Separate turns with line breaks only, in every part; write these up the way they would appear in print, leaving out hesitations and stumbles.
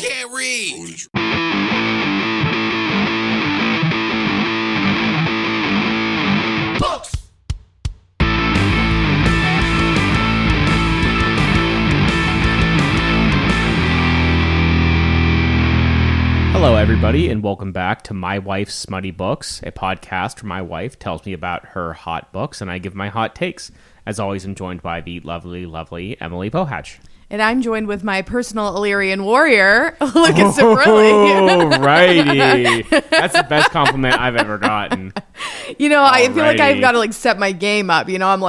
can't read. Books.
Hello, everybody, and welcome back to My Wife's Smutty Books, a podcast where my wife tells me about her hot books, and I give my hot takes. As always, I'm joined by the lovely, lovely Emily Bohatch.
And I'm joined with my personal Illyrian warrior, Lucas Sabrilli.
Oh, righty. That's the best compliment I've ever gotten.
You know, I feel like I've got to set my game up. You know, I'm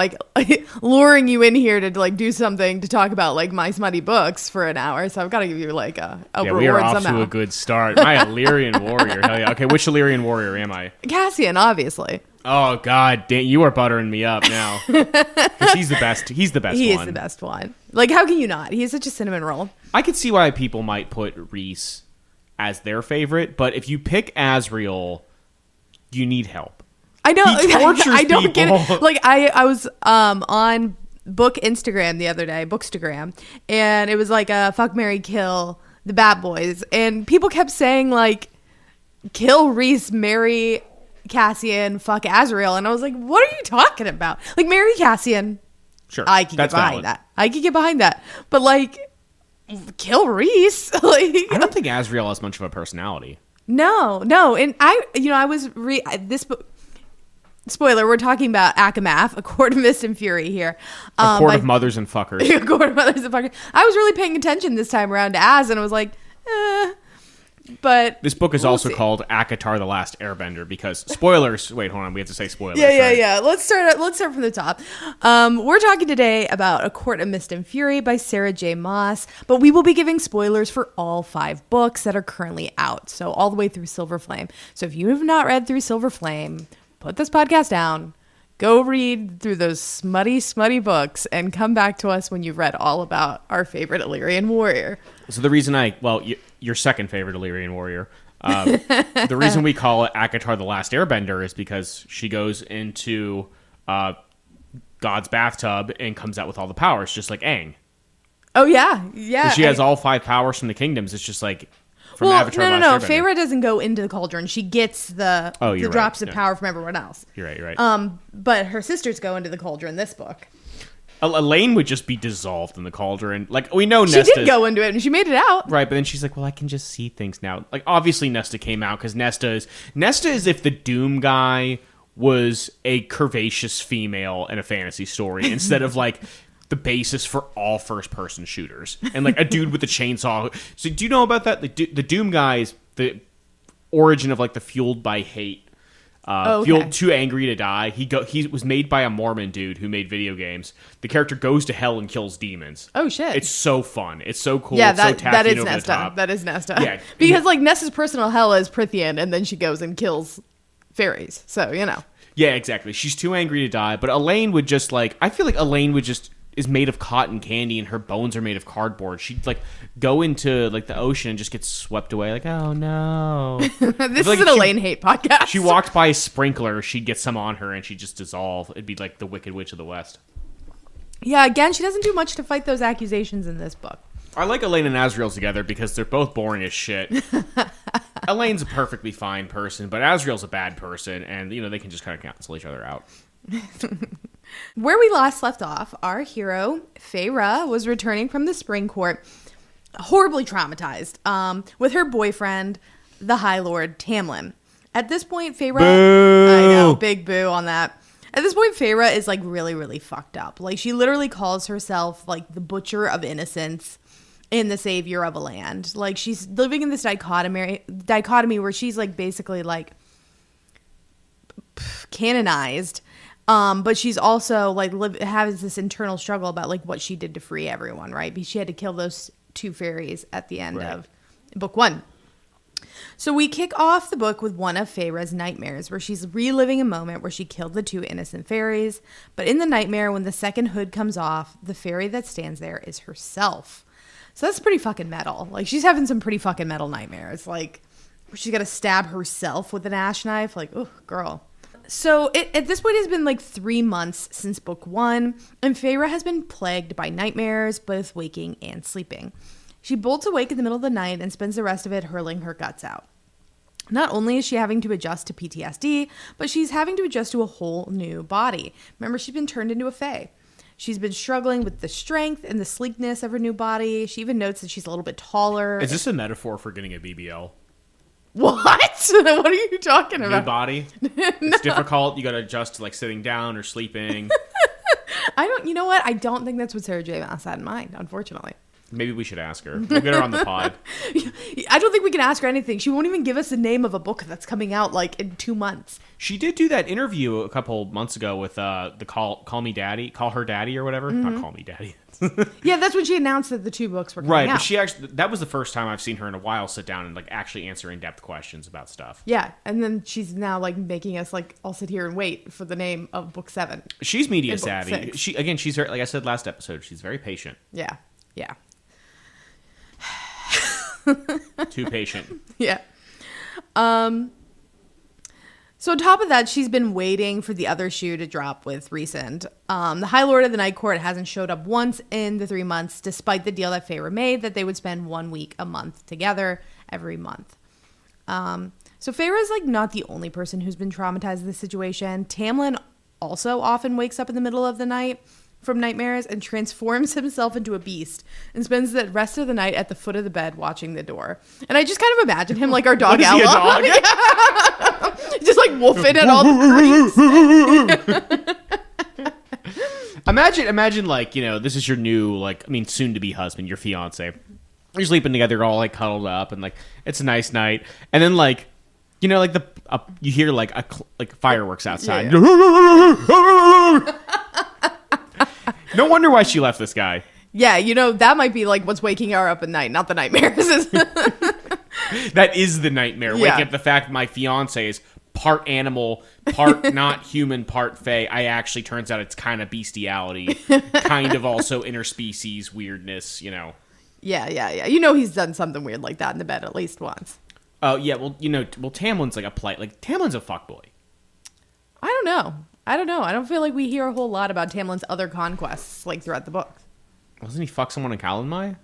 luring you in here to do something to talk about my smutty books for an hour. So I've got to give you a reward
we are off
somehow.
to a good start. My Illyrian warrior. Hell yeah. Okay, which Illyrian warrior am I?
Cassian, obviously.
Oh, God, damn, you are buttering me up now. Because he's the best. He's the best one.
He is the best one. How can you not? He is such a cinnamon roll.
I could see why people might put Rhys as their favorite, but if you pick Asriel, you need help.
I know.
He tortures
I don't
people.
get it. I was on book Instagram the other day, Bookstagram, and it was a fuck, marry, kill the bad boys, and people kept saying kill Rhys, marry Cassian, fuck Asriel, and I was like, what are you talking about? Marry Cassian.
Sure,
I can get behind that. I can get behind that. But kill Rhys.
I don't think Asriel has much of a personality.
No. And I was this book. Spoiler, we're talking about Akamath, A Court of Mist and Fury here.
A Court of Mothers and Fuckers.
A Court of Mothers and Fuckers. I was really paying attention this time around to Az, and I was like, But
this book is also called Akatar the Last Airbender because spoilers. Wait, hold on. We have to say spoilers.
Yeah. Let's start from the top. We're talking today about A Court of Mist and Fury by Sarah J. Maas, but we will be giving spoilers for all 5 books that are currently out, so all the way through Silver Flame. So if you have not read through Silver Flame, put this podcast down. Go read through those smutty books and come back to us when you've read all about our favorite Illyrian warrior.
So the reason your second favorite Illyrian warrior, the reason we call it Akatar the Last Airbender is because she goes into God's bathtub and comes out with all the powers, just like Aang.
Oh, yeah.
She has all 5 powers from the kingdoms. It's just from Avatar the Last Airbender.
Feyre doesn't go into the cauldron. She gets the drops of power from everyone else.
You're right.
But her sisters go into the cauldron this book.
Elaine would just be dissolved in the cauldron. We know Nesta.
She did go into it, and she made it out.
Right, but then she's like, well, I can just see things now. Obviously Nesta came out, because Nesta is if the Doom guy was a curvaceous female in a fantasy story, instead of, the basis for all first-person shooters. And, a dude with a chainsaw. So, do you know about that? The Doom guy is the origin of, the Fueled by Hate. Fueled Too Angry to Die. He was made by a Mormon dude who made video games. The character goes to hell and kills demons.
Oh shit!
It's so fun. It's so cool.
Yeah,
it's so tacky
that is
and over
Nesta.
the top.
That is Nesta.
Yeah,
because Nesta's personal hell is Prithian, and then she goes and kills fairies. So
Yeah, exactly. She's too angry to die. But Elaine would just I feel like Elaine would just is made of cotton candy and her bones are made of cardboard. She'd go into the ocean and just get swept away. Oh no.
This is an Elaine hate podcast.
She walked by a sprinkler, she'd get some on her and she'd just dissolve. It'd be the Wicked Witch of the West.
Yeah, again, she doesn't do much to fight those accusations in this book.
I like Elaine and Asriel together because they're both boring as shit. Elaine's a perfectly fine person, but Asriel's a bad person, and they can just kind of cancel each other out.
Where we last left off, our hero, Feyre, was returning from the Spring Court, horribly traumatized, with her boyfriend, the High Lord Tamlin. At this point, Feyre...
Boo!
I know, big boo on that. At this point, Feyre is, really, really fucked up. She literally calls herself, the butcher of innocence and the savior of a land. She's living in this dichotomy where she's, basically, canonized. But she's also has this internal struggle about what she did to free everyone, right? Because she had to kill those 2 fairies at the end of book 1. So we kick off the book with one of Feyre's nightmares, where she's reliving a moment where she killed the 2 innocent fairies. But in the nightmare, when the second hood comes off, the fairy that stands there is herself. So that's pretty fucking metal. She's having some pretty fucking metal nightmares. She's got to stab herself with an ash knife. Oh, girl. So at this point, it's been 3 months since book 1, and Feyre has been plagued by nightmares, both waking and sleeping. She bolts awake in the middle of the night and spends the rest of it hurling her guts out. Not only is she having to adjust to PTSD, but she's having to adjust to a whole new body. Remember, she's been turned into a Fae. She's been struggling with the strength and the sleekness of her new body. She even notes that she's a little bit taller.
Is this a metaphor for getting a BBL?
What? What are you talking about?
New body?
No.
It's difficult. You got to adjust to like sitting down or sleeping.
You know what? I don't think that's what Sarah J. Maas had in mind, unfortunately.
Maybe we should ask her. We'll get her on the pod.
I don't think we can ask her anything. She won't even give us the name of a book that's coming out like in 2 months.
She did do that interview a couple months ago with the Call Me Daddy, Call Her Daddy or whatever.
Mm-hmm.
Not Call Me Daddy.
Yeah, that's when she announced that the 2 books were coming
right,
out.
but she actually, that was the first time I've seen her in a while sit down and like actually answer in-depth questions about stuff.
Yeah, and then she's now like making us like all sit here and wait for the name of book 7.
She's media
And book
savvy.
6.
She's very, like I said last episode, she's very patient.
Yeah.
Too patient.
Yeah. So on top of that, she's been waiting for the other shoe to drop with Rhysand. The High Lord of the Night Court hasn't showed up once in the 3 months, despite the deal that Feyre made that they would spend 1 week a month together every month. So Feyre is like not the only person who's been traumatized in this situation. Tamlin also often wakes up in the middle of the night from nightmares and transforms himself into a beast and spends the rest of the night at the foot of the bed watching the door. And I just kind of imagine him like our dog
Is he a
Ella.
dog?
Just like woofing at all the creaks.
Imagine like, this is your new, soon to be husband, your fiance. You're sleeping together all like cuddled up and like it's a nice night. And then like, you hear like fireworks outside.
Yeah.
No wonder why she left this guy.
Yeah, that might be like what's waking her up at night, not the nightmares.
That is the nightmare.
Yeah.
Waking up the fact my fiance is part animal, part not human, part fae. Turns out it's kind of bestiality, kind of also interspecies weirdness,
Yeah. He's done something weird like that in the bed at least once.
Oh, yeah, Tamlin's like Tamlin's a fuckboy.
I don't know. I don't feel like we hear a whole lot about Tamlin's other conquests like throughout the book.
Wasn't he fuck someone in Calanmai?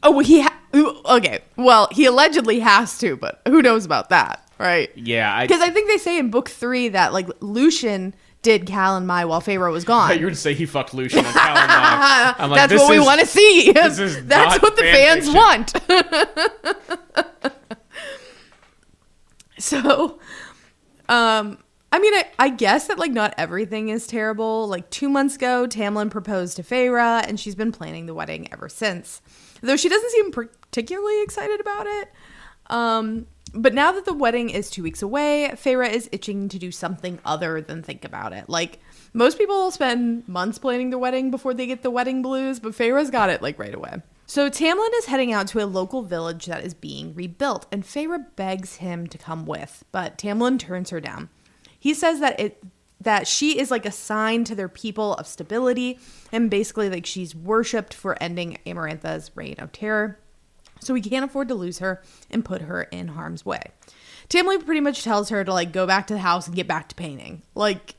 Oh, well, okay. Well, he allegedly has to, but who knows about that, right?
Yeah.
Because I think they say in book 3 that like Lucian did Calanmai while Feyre was gone.
You're going to say he fucked Lucian on Calanmai. I'm like,
that's what we want to see. That's what the fans
fiction.
want. So, I guess that like not everything is terrible. Like 2 months ago, Tamlin proposed to Feyre, and she's been planning the wedding ever since. Though she doesn't seem particularly excited about it. But now that the wedding is 2 weeks away, Feyre is itching to do something other than think about it. Like most people spend months planning the wedding before they get the wedding blues, but Feyre's got it like right away. So Tamlin is heading out to a local village that is being rebuilt, and Feyre begs him to come with, but Tamlin turns her down. He says that she is like a sign to their people of stability, and basically like she's worshipped for ending Amarantha's reign of terror. So we can't afford to lose her and put her in harm's way. Tamlin pretty much tells her to like go back to the house and get back to painting. Like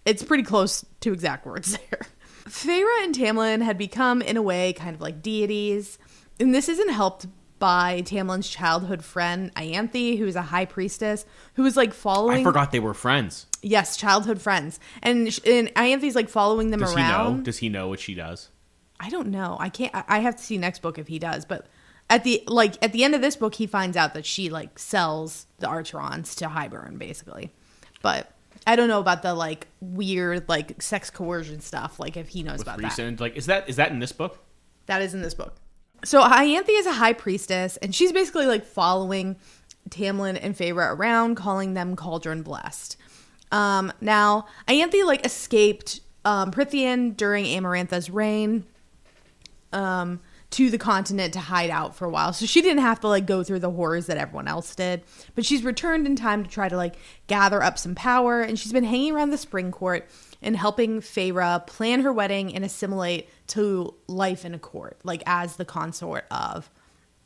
it's pretty close to exact words there. Feyre and Tamlin had become, in a way, kind of like deities. And this isn't helped by Tamlin's childhood friend, Ianthe, who's a high priestess, who was like following...
I forgot they were friends.
Yes, childhood friends. And Ianthe's like following them around.
Does he know what she does?
I don't know. I have to see next book if he does. But at the end of this book, he finds out that she like sells the Archerons to Hybern, basically. But... I don't know about the like weird like sex coercion stuff. Like if he knows about that.
Like is that in this book?
That is in this book. So Ianthe is a high priestess, and she's basically like following Tamlin and Feyre around, calling them Cauldron Blessed. Now Ianthe like escaped Prythian during Amarantha's reign to the continent to hide out for a while. So she didn't have to like go through the horrors that everyone else did, but she's returned in time to try to like gather up some power, and she's been hanging around the spring court and helping Feyre plan her wedding and assimilate to life in a court, like as the consort of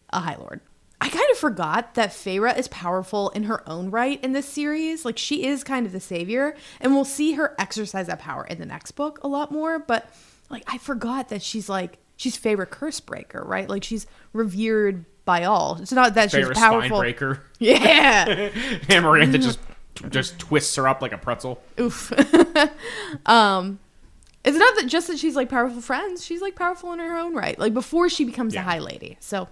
a High Lord. I kind of forgot that Feyre is powerful in her own right in this series. Like she is kind of the savior, and we'll see her exercise that power in the next book a lot more, but like I forgot that she's like she's Feyre Cursebreaker, right? Like she's revered by all. It's not that she's
Feyre
powerful.
Spinebreaker.
Yeah.
Amarantha just twists her up like a pretzel.
Oof. It's not that just that she's like powerful friends. She's like powerful in her own right. Like before she becomes a high lady. So.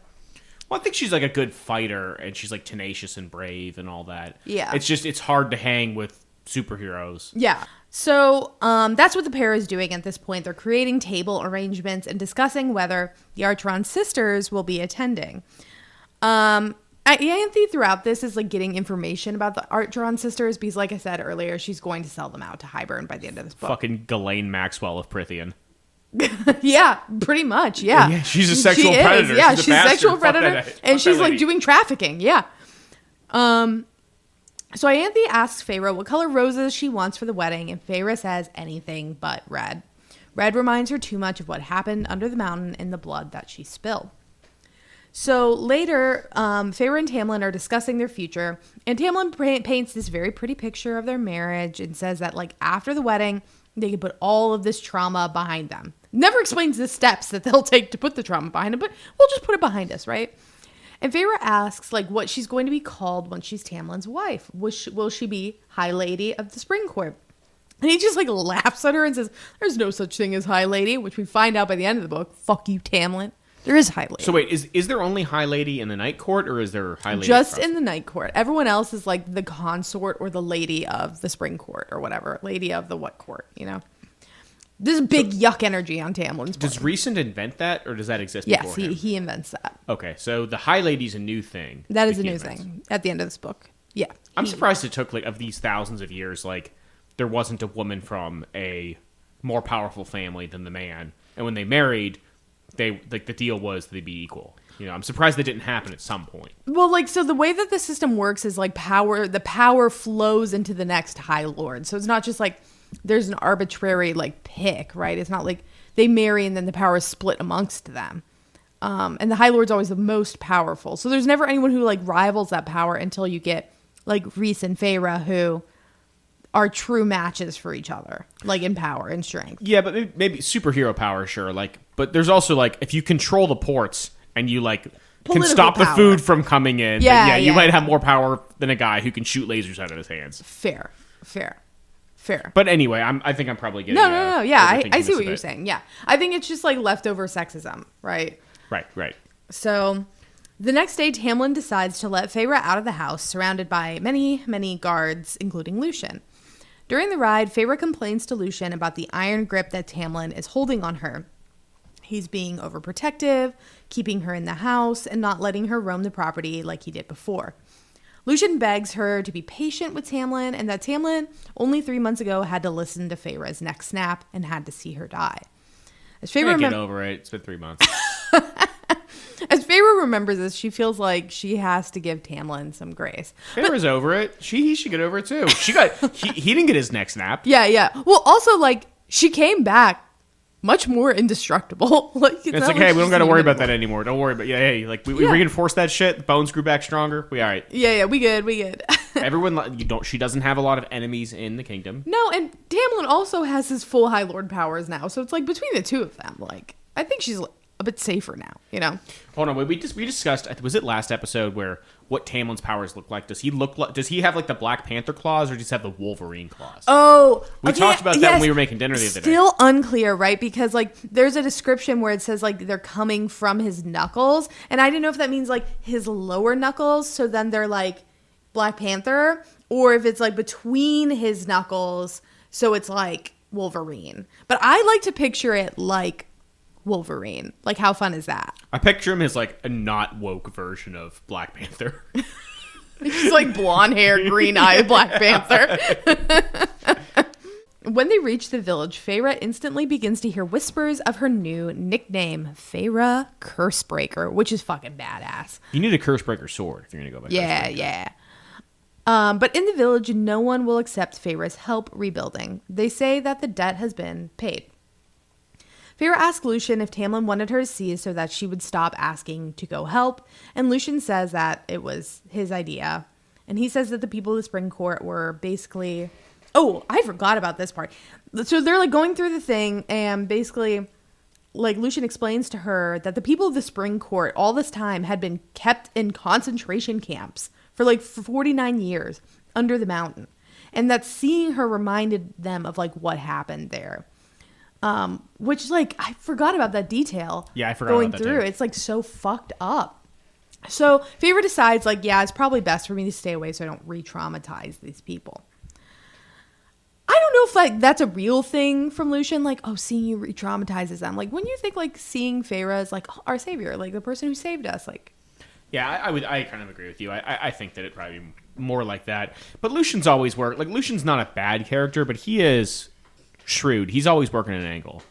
Well, I think she's like a good fighter, and she's like tenacious and brave and all that.
Yeah.
It's hard to hang with superheroes.
Yeah. So that's what the pair is doing at this point. They're creating table arrangements and discussing whether the Archeron sisters will be attending. Ianthe throughout this is like getting information about the Archeron sisters because, like I said earlier, she's going to sell them out to Hybern by the end of this book.
Fucking Ghislaine Maxwell of Prithian.
Yeah, pretty much. Yeah.
Yeah, she's a sexual predator.
Yeah, she's a
bastard.
sexual predator, and she's like doing trafficking. Yeah. So Ianthe asks Feyre what color roses she wants for the wedding, and Feyre says anything but red. Red reminds her too much of what happened under the mountain and the blood that she spilled. So later, Feyre and Tamlin are discussing their future, and Tamlin paints this very pretty picture of their marriage and says that like after the wedding, they can put all of this trauma behind them. Never explains the steps that they'll take to put the trauma behind them, but we'll just put it behind us, right? And Feyre asks like what she's going to be called when she's Tamlin's wife. Will she be High Lady of the Spring Court? And he just like laughs at her and says, "There's no such thing as High Lady," which we find out by the end of the book. Fuck you, Tamlin. There is High Lady.
So wait, is there only High Lady in the Night Court, or is there High Lady
just in the Night Court? Everyone else is like the consort or the Lady of the Spring Court or whatever. Lady of the what court, you know? There's big yuck energy on Tamlin's part.
Does Rhysand invent that, or does that exist
yes,
beforehand?
he invents that.
Okay, so the High Lady's a new thing.
That is a new thing at the end of this book. Yeah.
I'm surprised it took, like, of these thousands of years, like, there wasn't a woman from a more powerful family than the man. And when they married, they like the deal was they'd be equal. You know, I'm surprised that didn't happen at some point.
Well, like, so the way that the system works is, like, the power flows into the next High Lord. So it's not just, like, there's an arbitrary, like, pick, right? It's not like they marry and then the power is split amongst them. And the High Lord's always the most powerful. So there's never anyone who, like, rivals that power until you get, like, Rhys and Feyre, who are true matches for each other, like, in power and strength.
Yeah, but maybe superhero power, sure. Like, but there's also, like, if you control the ports and you, like, can stop
power.
the food from coming in,
yeah,
you might have more power than a guy who can shoot lasers out of his hands.
Fair.
But anyway, I think I'm probably getting
no. Yeah, I see what
you're
saying. Yeah, I think it's just like leftover sexism, right?
Right.
So the next day, Tamlin decides to let Feyre out of the house, surrounded by many, many guards, including Lucien. During the ride, Feyre complains to Lucien about the iron grip that Tamlin is holding on her. He's being overprotective, keeping her in the house, and not letting her roam the property like he did before. Lucien begs her to be patient with Tamlin, and that Tamlin, only 3 months ago, had to listen to Feyre's neck snap and had to see her die. As Feyre
get over it. It's been 3 months.
As Feyre remembers this, she feels like she has to give Tamlin some grace.
Feyre's over it. He should get over it too. He didn't get his neck snapped.
Yeah. Well, also, like, she came back much more indestructible. Like,
it's like, hey, we don't got to worry about that anymore. Don't worry about hey, like we reinforced that shit. The bones grew back stronger. We all right.
Yeah, we good.
Everyone, she doesn't have a lot of enemies in the kingdom.
No, and Tamlin also has his full High Lord powers now. So it's like between the two of them, like, I think she's a bit safer now, you know?
Hold on, wait, we discussed, was it last episode where what Tamlin's powers look like? Does he have like the Black Panther claws, or does he have the Wolverine claws?
Oh,
we talked about that when we were making dinner the other day.
Still unclear, right? Because like there's a description where it says like they're coming from his knuckles, and I didn't know if that means like his lower knuckles, so then they're like Black Panther, or if it's like between his knuckles, so it's like Wolverine. But I like to picture it like Wolverine. Like, how fun is that?
I picture him as like a not woke version of Black Panther.
He's like blonde hair, green eye Black Panther. When they reach the village, Feyre instantly begins to hear whispers of her new nickname, Feyre Cursebreaker, which is fucking badass.
You need a Cursebreaker sword if you're gonna go by.
Yeah. But in the village, no one will accept Feyre's help rebuilding. They say that the debt has been paid. Feyre asked Lucien if Tamlin wanted her to see so that she would stop asking to go help, and Lucien says that it was his idea. And he says that the people of the Spring Court were basically... Oh, I forgot about this part. So they're like going through the thing, and basically Lucian explains to her that the people of the Spring Court all this time had been kept in concentration camps for like 49 years under the mountain. And that seeing her reminded them of like what happened there. Which like, I forgot about that detail.
Yeah, I forgot
going
about that
through.
too.
It's like so fucked up. So Feyre decides like, yeah, it's probably best for me to stay away so I don't re-traumatize these people. I don't know if like that's a real thing from Lucian, like, oh, seeing you re-traumatizes them. Like, when you think like seeing Feyre as like our savior, like the person who saved us, like.
Yeah, I kind of agree with you. I think that it probably be more like that. But Lucian's always worked. Like, Lucian's not a bad character, but he is shrewd. He's always working an angle.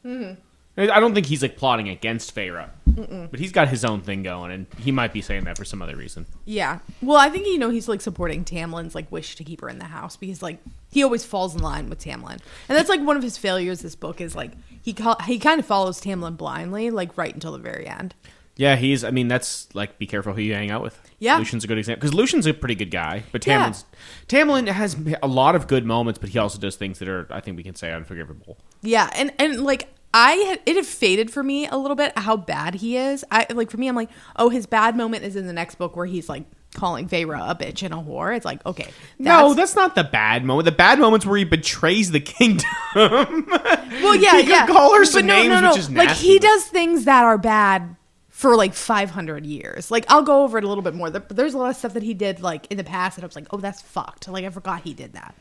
Mm-hmm. I don't think he's like plotting against Feyre, but he's got his own thing going, and he might be saying that for some other reason.
Yeah. Well, I think, he's like supporting Tamlin's like wish to keep her in the house because like he always falls in line with Tamlin. And that's like one of his failures this book is like he kind of follows Tamlin blindly, like right until the very end.
Yeah, that's like, be careful who you hang out with.
Yeah.
Lucian's a good example. Because Lucian's a pretty good guy, but Tamlin has a lot of good moments, but he also does things that are, I think we can say, unforgivable.
Yeah, and like, it had faded for me a little bit how bad he is. For me, I'm like, oh, his bad moment is in the next book where he's like calling Feyre a bitch and a whore. It's like, okay.
No, that's not the bad moment. The bad moment's where he betrays the kingdom.
Well, yeah,
he could call her some names, which is nasty.
Like, he does things that are bad for like 500 years. Like, I'll go over it a little bit more. There's a lot of stuff that he did like in the past that I was like, oh, that's fucked. Like, I forgot he did that.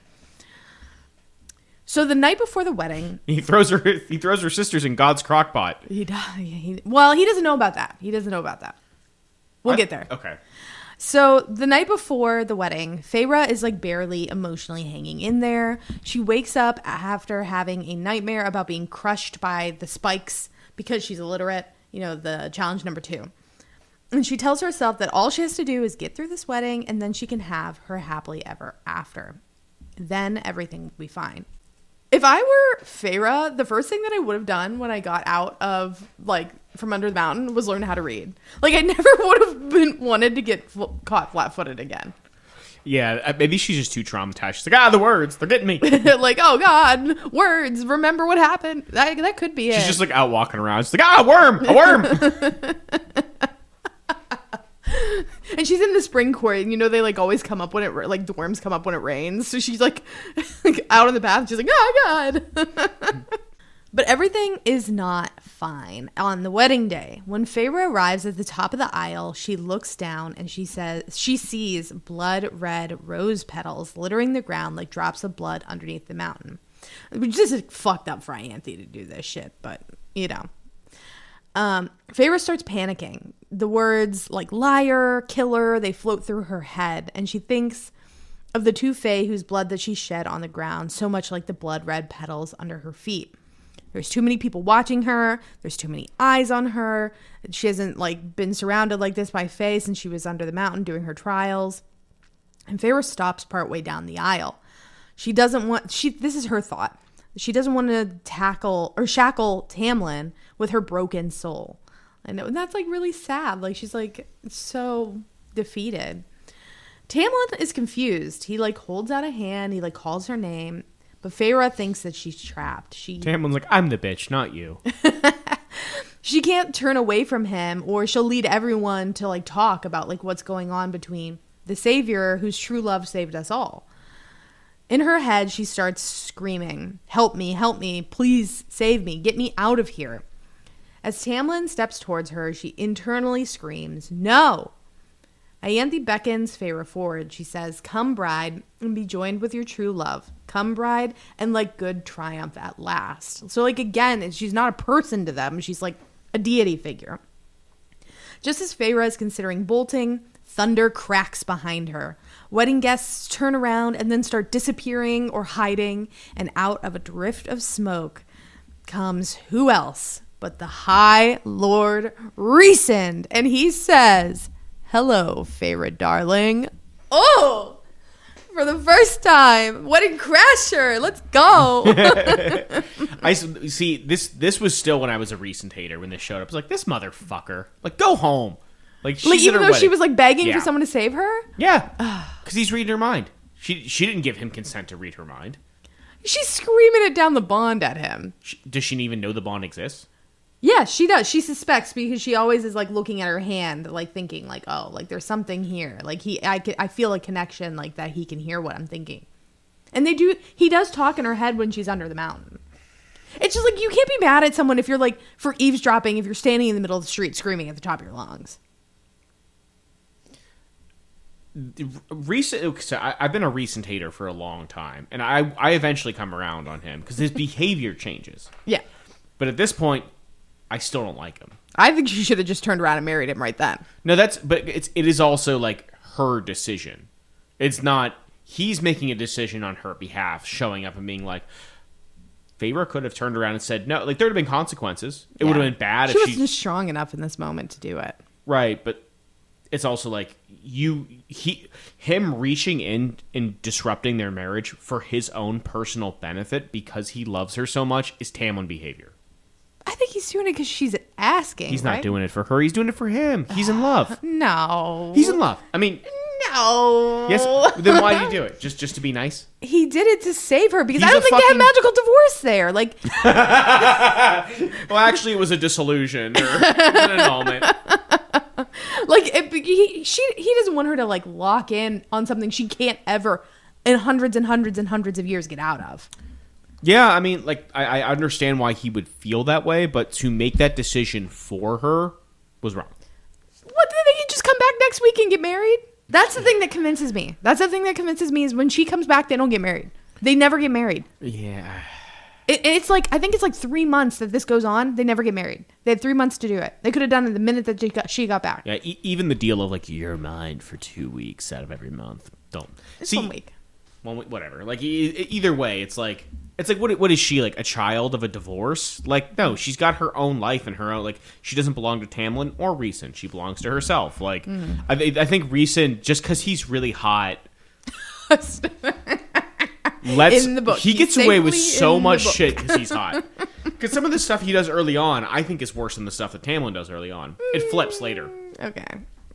So the night before the wedding,
he throws her sisters in God's crockpot.
He does. He doesn't know about that. We'll get there.
Okay.
So the night before the wedding, Feyre is like barely emotionally hanging in there. She wakes up after having a nightmare about being crushed by the spikes because she's illiterate. The challenge number 2. And she tells herself that all she has to do is get through this wedding and then she can have her happily ever after. Then everything will be fine. If I were Feyre, the first thing that I would have done when I got out of, like, from under the mountain was learn how to read. Like, I never would have wanted to get caught flat-footed again.
Yeah, maybe she's just too traumatized. She's like, the words, they're getting me.
Like, oh, God, words, remember what happened. That could be it.
She's just, like, out walking around. She's like, a worm.
And she's in the Spring Court, and they like always come up when it like the worms come up when it rains. So she's like out on the path. She's like, oh God. But everything is not fine on the wedding day. When Feyre arrives at the top of the aisle, she looks down and she sees blood red rose petals littering the ground like drops of blood underneath the mountain. Which is fucked up for Ianthe to do this shit, but Feyre starts panicking. The words like liar, killer, they float through her head, and she thinks of the 2 fae whose blood that she shed on the ground, so much like the blood red petals under her feet. There's too many people watching her. There's too many eyes on her. She hasn't like been surrounded like this by fae since she was under the mountain doing her trials. And Feyre stops partway down the aisle. This is her thought. She doesn't want to tackle or shackle Tamlin with her broken soul. I know, and that's like really sad. Like, she's like so defeated. Tamlin is confused. He like holds out a hand. He like calls her name, but Feyre thinks that she's trapped.
Tamlin's like, I'm the bitch, not you.
She can't turn away from him, or she'll lead everyone to like talk about like what's going on between the savior whose true love saved us all. In her head, she starts screaming, help me, please save me, get me out of here. As Tamlin steps towards her, she internally screams, no. Ianthe beckons Feyre forward. She says, come, bride, and be joined with your true love. Come, bride, and like good triumph at last. So like, again, she's not a person to them. She's like a deity figure. Just as Feyre is considering bolting, thunder cracks behind her. Wedding guests turn around and then start disappearing or hiding, and out of a drift of smoke comes who else but the High Lord Rhysand, and he says, hello, Feyre darling. Oh, for the first time, wedding crasher, let's go.
I see, this was still when I was a Rhysand hater when this showed up. I was like, this motherfucker, like, go home. Like
even though she was like begging for someone to save her?
Yeah. Because he's reading her mind. She didn't give him consent to read her mind.
She's screaming it down the bond at him.
Does she even know the bond exists?
Yeah, she does. She suspects because she always is like looking at her hand, like thinking like, oh, like there's something here. Like I feel a connection like that he can hear what I'm thinking. And he does talk in her head when she's under the mountain. It's just like, you can't be mad at someone if you're like, for eavesdropping, if you're standing in the middle of the street screaming at the top of your lungs.
I've been a recent hater for a long time, and I eventually come around on him because his behavior changes.
Yeah.
But at this point, I still don't like him.
I think she should have just turned around and married him right then.
No, but it is also like her decision. It's not, he's making a decision on her behalf, showing up and being like, Feyre could have turned around and said no. Like, there would have been consequences. It would have been bad if she
wasn't strong enough in this moment to do it.
Right, but it's also like him reaching in and disrupting their marriage for his own personal benefit because he loves her so much is Tamlin behavior.
I think he's doing it because she's asking.
He's not doing it for her. He's doing it for him. He's in love.
No.
He's in love. I mean,
no.
Yes. Then why did he do it? Just to be nice?
He did it to save her because I don't think they had magical divorce there. Like,
well, actually, it was a dissolution or an annulment.
Like, he doesn't want her to like lock in on something she can't ever, in hundreds and hundreds and hundreds of years, get out of.
Yeah, I mean, like, I understand why he would feel that way, but to make that decision for her was wrong.
What, they can just come back next week and get married? That's the thing that convinces me. That's the thing that convinces me is when she comes back, they don't get married. They never get married.
Yeah.
It's like, I think it's like 3 months that this goes on. They never get married. They had 3 months to do it. They could have done it the minute that she got back.
Yeah, even the deal of like, you're mine for 2 weeks out of every month. Don't.
It's 1 week.
1 week, whatever. Like, either way, it's like, what is she, like, a child of a divorce? Like, no, she's got her own life and her own, like, she doesn't belong to Tamlin or Rhysand. She belongs to herself. Like, I think Rhysand, just because he's really hot, in the book. He gets away with so much shit because he's hot. Because some of the stuff he does early on, I think is worse than the stuff that Tamlin does early on. It flips later.
Okay.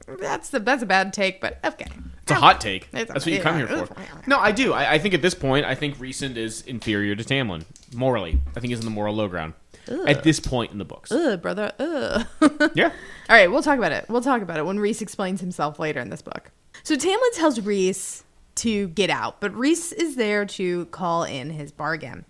That's a bad take, but okay.
It's a hot take. That's what you come here for. No, I do. I think at this point, I think Rhysand is inferior to Tamlin. Morally. I think he's in the moral low ground. Ugh. At this point in the books.
Brother.
Yeah.
All right, we'll talk about it. We'll talk about it when Rhys explains himself later in this book. So Tamlin tells Rhys to get out, but Rhys is there to call in his bargain.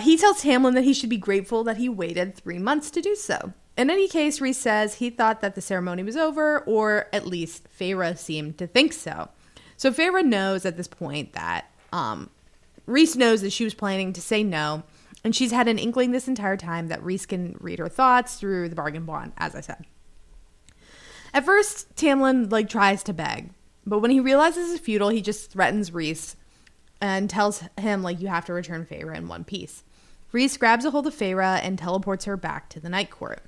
He tells Tamlin that he should be grateful that he waited 3 months to do so. In any case, Rhys says he thought that the ceremony was over, or at least Feyre seemed to think so. So Feyre knows at this point that Rhys knows that she was planning to say no, and she's had an inkling this entire time that Rhys can read her thoughts through the bargain bond, as I said. At first, Tamlin tries to beg, but when he realizes it's futile, he just threatens Rhys and tells him you have to return Feyre in one piece. Rhys grabs a hold of Feyre and teleports her back to the Night Court.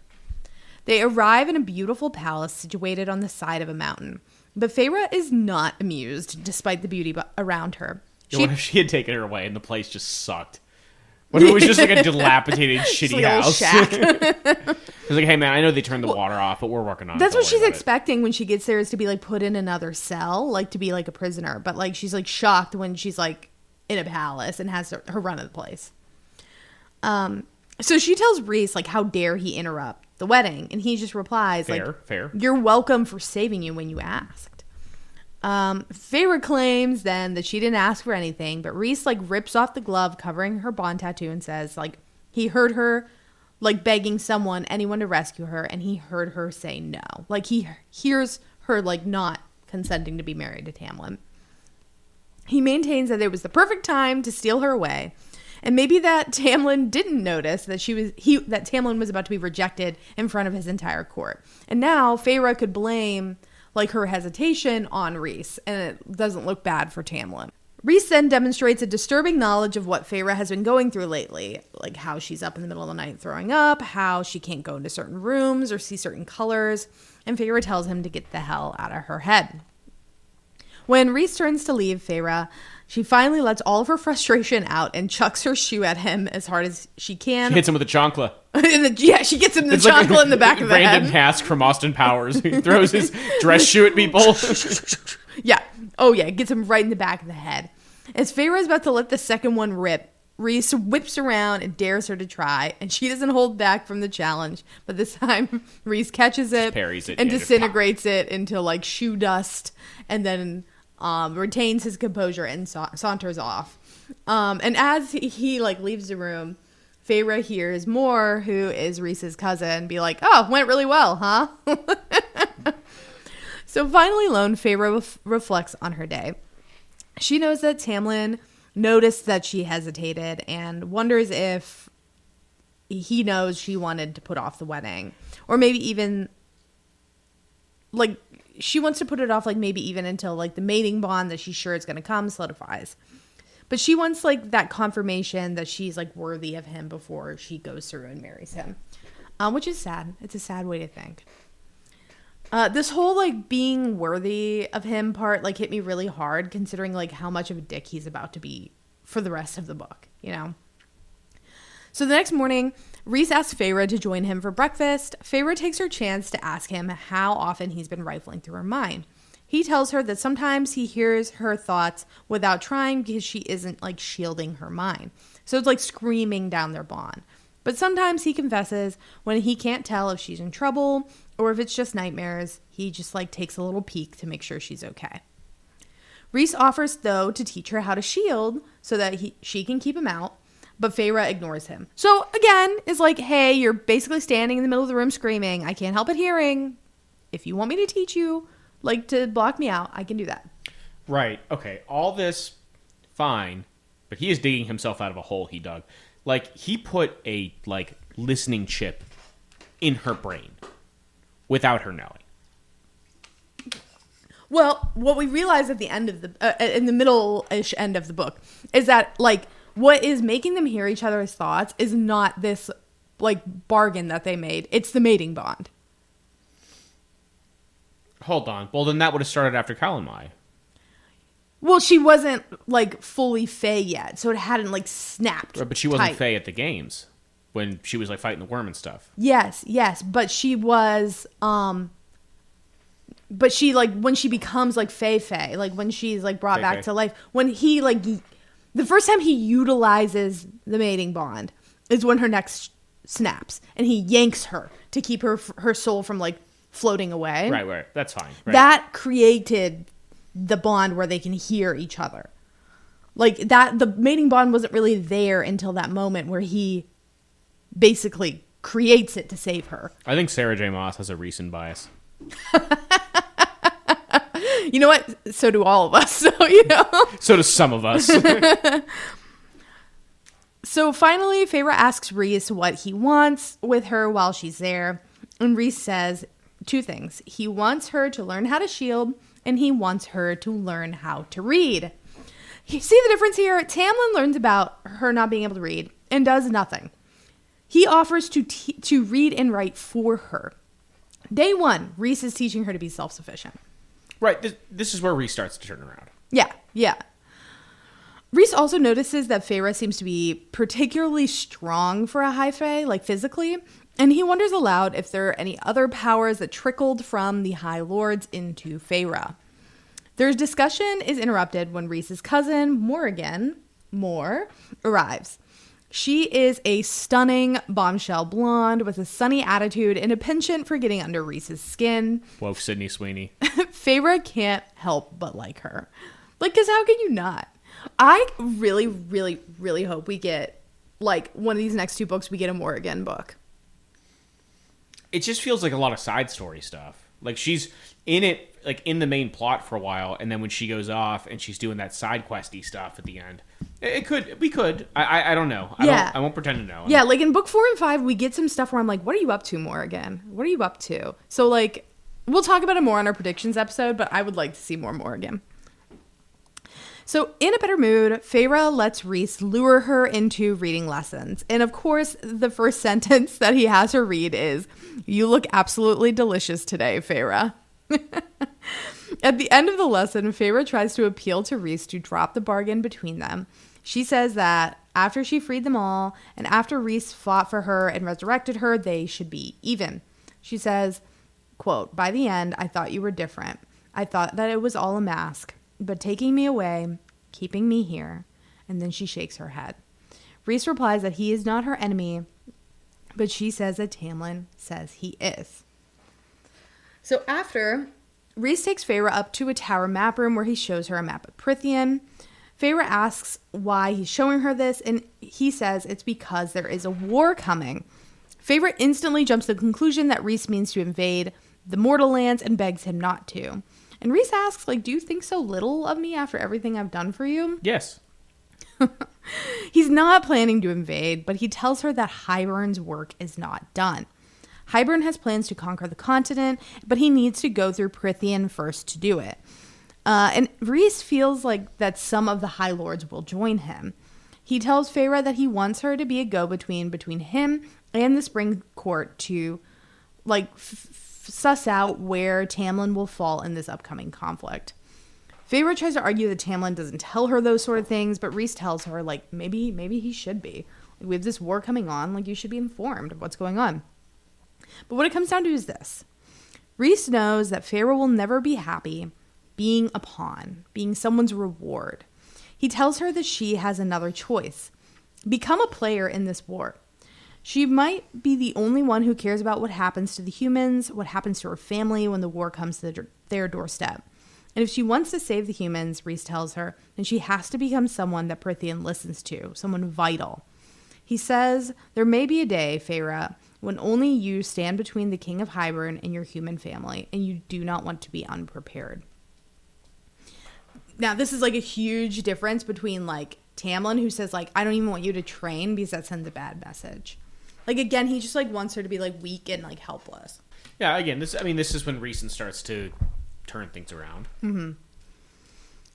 They arrive in a beautiful palace situated on the side of a mountain. But Feyre is not amused, despite the beauty around her.
What if she had taken her away and the place just sucked? What if it was just like a dilapidated, shitty house? It's like, hey man, I know they turned the water off, but we're working on it.
That's what she's expecting when she gets there, is to be put in another cell, to be a prisoner. But she's shocked when she's in a palace and has her run of the place. So she tells Rhys how dare he interrupt the wedding, and he just replies
fair.
You're welcome for saving you when you asked. Feyre claims then that she didn't ask for anything, but Rhys rips off the glove covering her bond tattoo and says he heard her begging anyone to rescue her, and he heard her say no. He hears her not consenting to be married to Tamlin. He maintains that it was the perfect time to steal her away. And maybe that Tamlin didn't notice that that Tamlin was about to be rejected in front of his entire court. And now Feyre could blame her hesitation on Rhys, and it doesn't look bad for Tamlin. Rhys then demonstrates a disturbing knowledge of what Feyre has been going through lately, how she's up in the middle of the night throwing up, how she can't go into certain rooms or see certain colors, and Feyre tells him to get the hell out of her head. When Rhys turns to leave Feyre, she finally lets all of her frustration out and chucks her shoe at him as hard as she can.
She hits him with a chancla.
She gets him the chancla in the back of the head.
Random task from Austin Powers. He throws his dress shoe at people.
Yeah. Oh, yeah. Gets him right in the back of the head. As Feyre is about to let the second one rip, Rhys whips around and dares her to try, and she doesn't hold back from the challenge. But this time, Rhys catches it,
parries it
and
yeah,
disintegrates it into like shoe dust, and then retains his composure and saunters off. And as he like leaves the room, Feyre hears Moore, who is Rhys's cousin, be like, "Oh, went really well, huh?" So finally alone, Feyre reflects on her day. She knows that Tamlin noticed that she hesitated and wonders if he knows she wanted to put off the wedding, or maybe even like she wants to put it off, like maybe even until like the mating bond that she's sure is going to come solidifies. But she wants like that confirmation that she's like worthy of him before she goes through and marries him, which is sad. It's a sad way to think. This whole like being worthy of him part like hit me really hard, considering like how much of a dick he's about to be for the rest of the book, you know? So the next morning, Rhys asks Feyre to join him for breakfast. Feyre takes her chance to ask him how often he's been rifling through her mind. He tells her that sometimes he hears her thoughts without trying because she isn't like shielding her mind. So it's like screaming down their bond. But sometimes he confesses when he can't tell if she's in trouble or if it's just nightmares, he just like takes a little peek to make sure she's okay. Rhys offers, though, to teach her how to shield so that she can keep him out, but Feyre ignores him. So again, is like, hey, you're basically standing in the middle of the room screaming, I can't help but hearing. If you want me to teach you, like to block me out, I can do that.
Right. Okay. All this, fine, but he is digging himself out of a hole he dug. Like, he put a, like, listening chip in her brain without her knowing.
Well, what we realize at the end of the, in the middle-ish end of the book, is that, like, what is making them hear each other's thoughts is not this, like, bargain that they made. It's the mating bond.
Hold on. Well, then that would have started after Calamai.
Well, she wasn't, like, fully Fae yet, so it hadn't, like, snapped.
Right, but she wasn't
tight.
Fae at the games when she was, like, fighting the worm and stuff.
Yes, but she was, but she, like, when she becomes, like, Fae, like, when she's, like, brought back to life, when he, like, the first time he utilizes the mating bond is when her neck snaps, and he yanks her to keep her soul from, like, floating away.
Right, that's fine. Right.
That created the bond where they can hear each other. Like, that, the mating bond wasn't really there until that moment where he basically creates it to save her.
I think Sarah J. Maas has a recent bias.
You know what? So do all of us. So, you know.
So do some of us.
So finally, Feyre asks Rhys what he wants with her while she's there. And Rhys says two things. He wants her to learn how to shield, and he wants her to learn how to read. You see the difference here? Tamlin learns about her not being able to read and does nothing. He offers to read and write for her. Day one, Rhys is teaching her to be self-sufficient.
Right. This is where Rhys starts to turn around.
Yeah. Rhys also notices that Feyre seems to be particularly strong for a high fae, like physically, and he wonders aloud if there are any other powers that trickled from the High Lords into Feyre. Their discussion is interrupted when Rhys's cousin, Moore, arrives. She is a stunning bombshell blonde with a sunny attitude and a penchant for getting under Rhys's skin.
Whoa, Sydney Sweeney.
Feyre can't help but like her. Like, because how can you not? I really, really, really hope we get, like, one of these next two books, we get a Morrigan book.
It just feels like a lot of side story stuff. Like, she's in it, like, in the main plot for a while, and then when she goes off and she's doing that side questy stuff at the end, we could. I don't know. I won't pretend to know.
Yeah, like, in book 4 and 5, we get some stuff where I'm like, what are you up to, Morrigan? What are you up to? So, like, we'll talk about it more on our predictions episode, but I would like to see more Morrigan. So, in a better mood, Feyre lets Rhys lure her into reading lessons. And of course, the first sentence that he has her read is, "You look absolutely delicious today, Feyre." At the end of the lesson, Feyre tries to appeal to Rhys to drop the bargain between them. She says that after she freed them all, and after Rhys fought for her and resurrected her, they should be even. She says, quote, "By the end, I thought you were different. I thought that it was all a mask. But taking me away, keeping me here," and then she shakes her head. Rhys replies that he is not her enemy, but she says that Tamlin says he is. So after, Rhys takes Feyre up to a tower map room where he shows her a map of Prythian. Feyre asks why he's showing her this, and he says it's because there is a war coming. Feyre instantly jumps to the conclusion that Rhys means to invade the mortal lands and begs him not to. And Rhys asks, like, do you think so little of me after everything I've done for you?
Yes.
He's not planning to invade, but he tells her that Hybern's work is not done. Hybern has plans to conquer the continent, but he needs to go through Prythian first to do it. And Rhys feels like that some of the High Lords will join him. He tells Feyre that he wants her to be a go-between between him and the Spring Court to, like, suss out where Tamlin will fall in this upcoming conflict. Feyre tries to argue that Tamlin doesn't tell her those sort of things, but Rhys tells her, like, maybe he should be. Like, we have this war coming on, like, you should be informed of what's going on. But what it comes down to is this. Rhys knows that Feyre will never be happy being a pawn, being someone's reward. He tells her that she has another choice. Become a player in this war. She might be the only one who cares about what happens to the humans, what happens to her family when the war comes to their doorstep. And if she wants to save the humans, Rhys tells her, then she has to become someone that Prythian listens to, someone vital. He says, there may be a day, Feyre, when only you stand between the King of Hybern and your human family, and you do not want to be unprepared. Now, this is like a huge difference between like Tamlin, who says like, I don't even want you to train because that sends a bad message. Like, again, he just like wants her to be like weak and like helpless.
Yeah, again, this is when Rhys starts to turn things around.
Mm-hmm.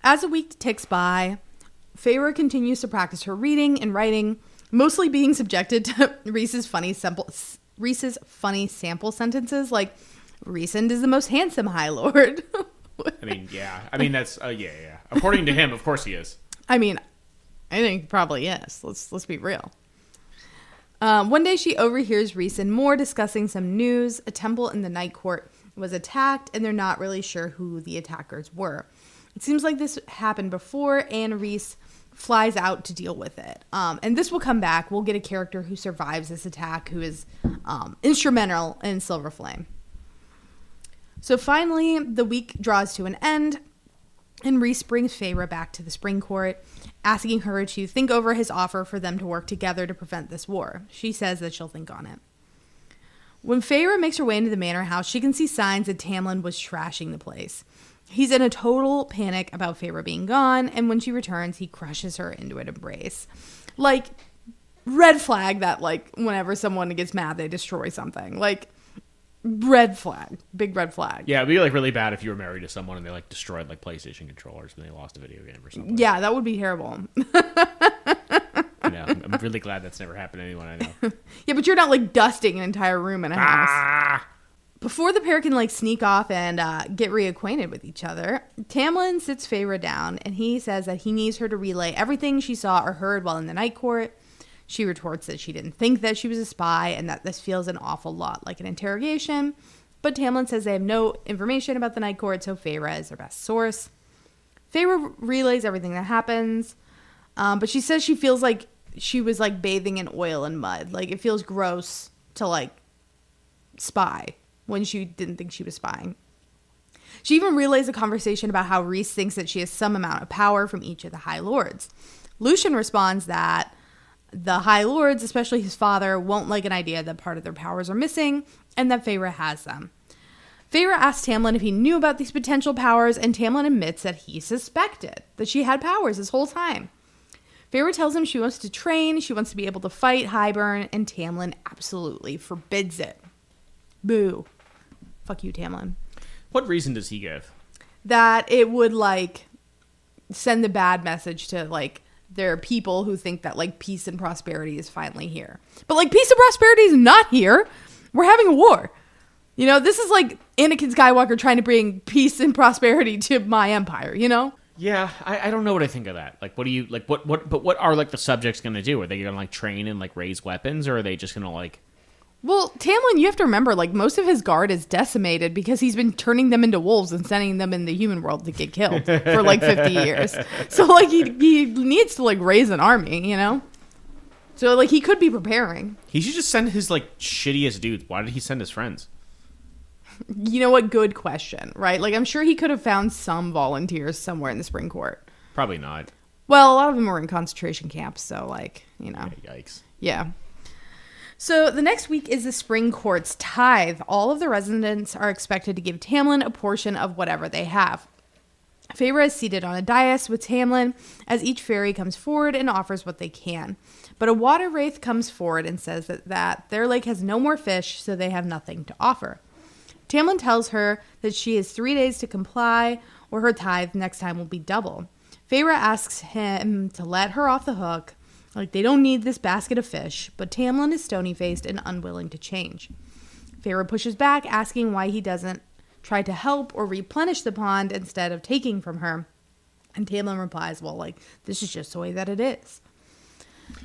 As a week ticks by, Feyre continues to practice her reading and writing, mostly being subjected to Rhys's funny sample sentences like, Rhysand is the most handsome High Lord.
I mean, yeah. I mean, that's, yeah. According to him, of course he is.
I mean, I think he probably is. Let's be real. One day she overhears Rhys and Moore discussing some news. A temple in the Night Court was attacked, and they're not really sure who the attackers were. It seems like this happened before, and Rhys flies out to deal with it. And this will come back. We'll get a character who survives this attack, who is instrumental in Silver Flame. So finally, the week draws to an end, and Rhys brings Feyre back to the Spring Court, asking her to think over his offer for them to work together to prevent this war. She says that she'll think on it. When Feyre makes her way into the manor house, she can see signs that Tamlin was trashing the place. He's in a total panic about Feyre being gone, and when she returns, he crushes her into an embrace. Like, red flag that, like, whenever someone gets mad, they destroy something. Like, red flag. Big red flag.
Yeah, it'd be, like, really bad if you were married to someone and they, like, destroyed, like, PlayStation controllers when they lost a video game or something.
Yeah, that would be terrible.
Yeah, I'm really glad that's never happened to anyone I know.
Yeah, but you're not, like, dusting an entire room in a house. Before the pair can, like, sneak off and get reacquainted with each other, Tamlin sits Feyre down, and he says that he needs her to relay everything she saw or heard while in the Night Court. She retorts that she didn't think that she was a spy and that this feels an awful lot like an interrogation. But Tamlin says they have no information about the Night Court, so Feyre is their best source. Feyre relays everything that happens, but she says she feels like she was, like, bathing in oil and mud. Like, it feels gross to, like, spy when she didn't think she was spying. She even relays a conversation about how Rhys thinks that she has some amount of power from each of the High Lords. Lucian responds that the High Lords, especially his father, won't like an idea that part of their powers are missing and that Feyre has them. Feyre asks Tamlin if he knew about these potential powers, and Tamlin admits that he suspected that she had powers this whole time. Feyre tells him she wants to train, she wants to be able to fight Hybern, and Tamlin absolutely forbids it. Boo. Fuck you, Tamlin.
What reason does he give?
That it would, like, send the bad message to, like, there are people who think that, like, peace and prosperity is finally here. But, like, peace and prosperity is not here. We're having a war. You know, this is like Anakin Skywalker trying to bring peace and prosperity to my empire, you know?
Yeah, I don't know what I think of that. Like, what do you, like, what are, like, the subjects going to do? Are they going to, like, train and, like, raise weapons, or are they just going to, like...
Well, Tamlin, you have to remember, like, most of his guard is decimated because he's been turning them into wolves and sending them in the human world to get killed for, like, 50 years. So, like, he needs to, like, raise an army, you know? So, like, he could be preparing.
He should just send his, like, shittiest dudes. Why did he send his friends?
You know what? Good question, right? Like, I'm sure he could have found some volunteers somewhere in the spring court.
Probably not.
Well, a lot of them were in concentration camps, so, like, you know.
Yeah, yikes.
Yeah. So the next week is the spring court's tithe. All of the residents are expected to give Tamlin a portion of whatever they have. Feyre is seated on a dais with Tamlin as each fairy comes forward and offers what they can. But a water wraith comes forward and says that their lake has no more fish, so they have nothing to offer. Tamlin tells her that she has 3 days to comply, or her tithe next time will be double. Feyre asks him to let her off the hook, like they don't need this basket of fish, but Tamlin is stony-faced and unwilling to change. Feyre pushes back, asking why he doesn't try to help or replenish the pond instead of taking from her. And Tamlin replies, well, like, this is just the way that it is.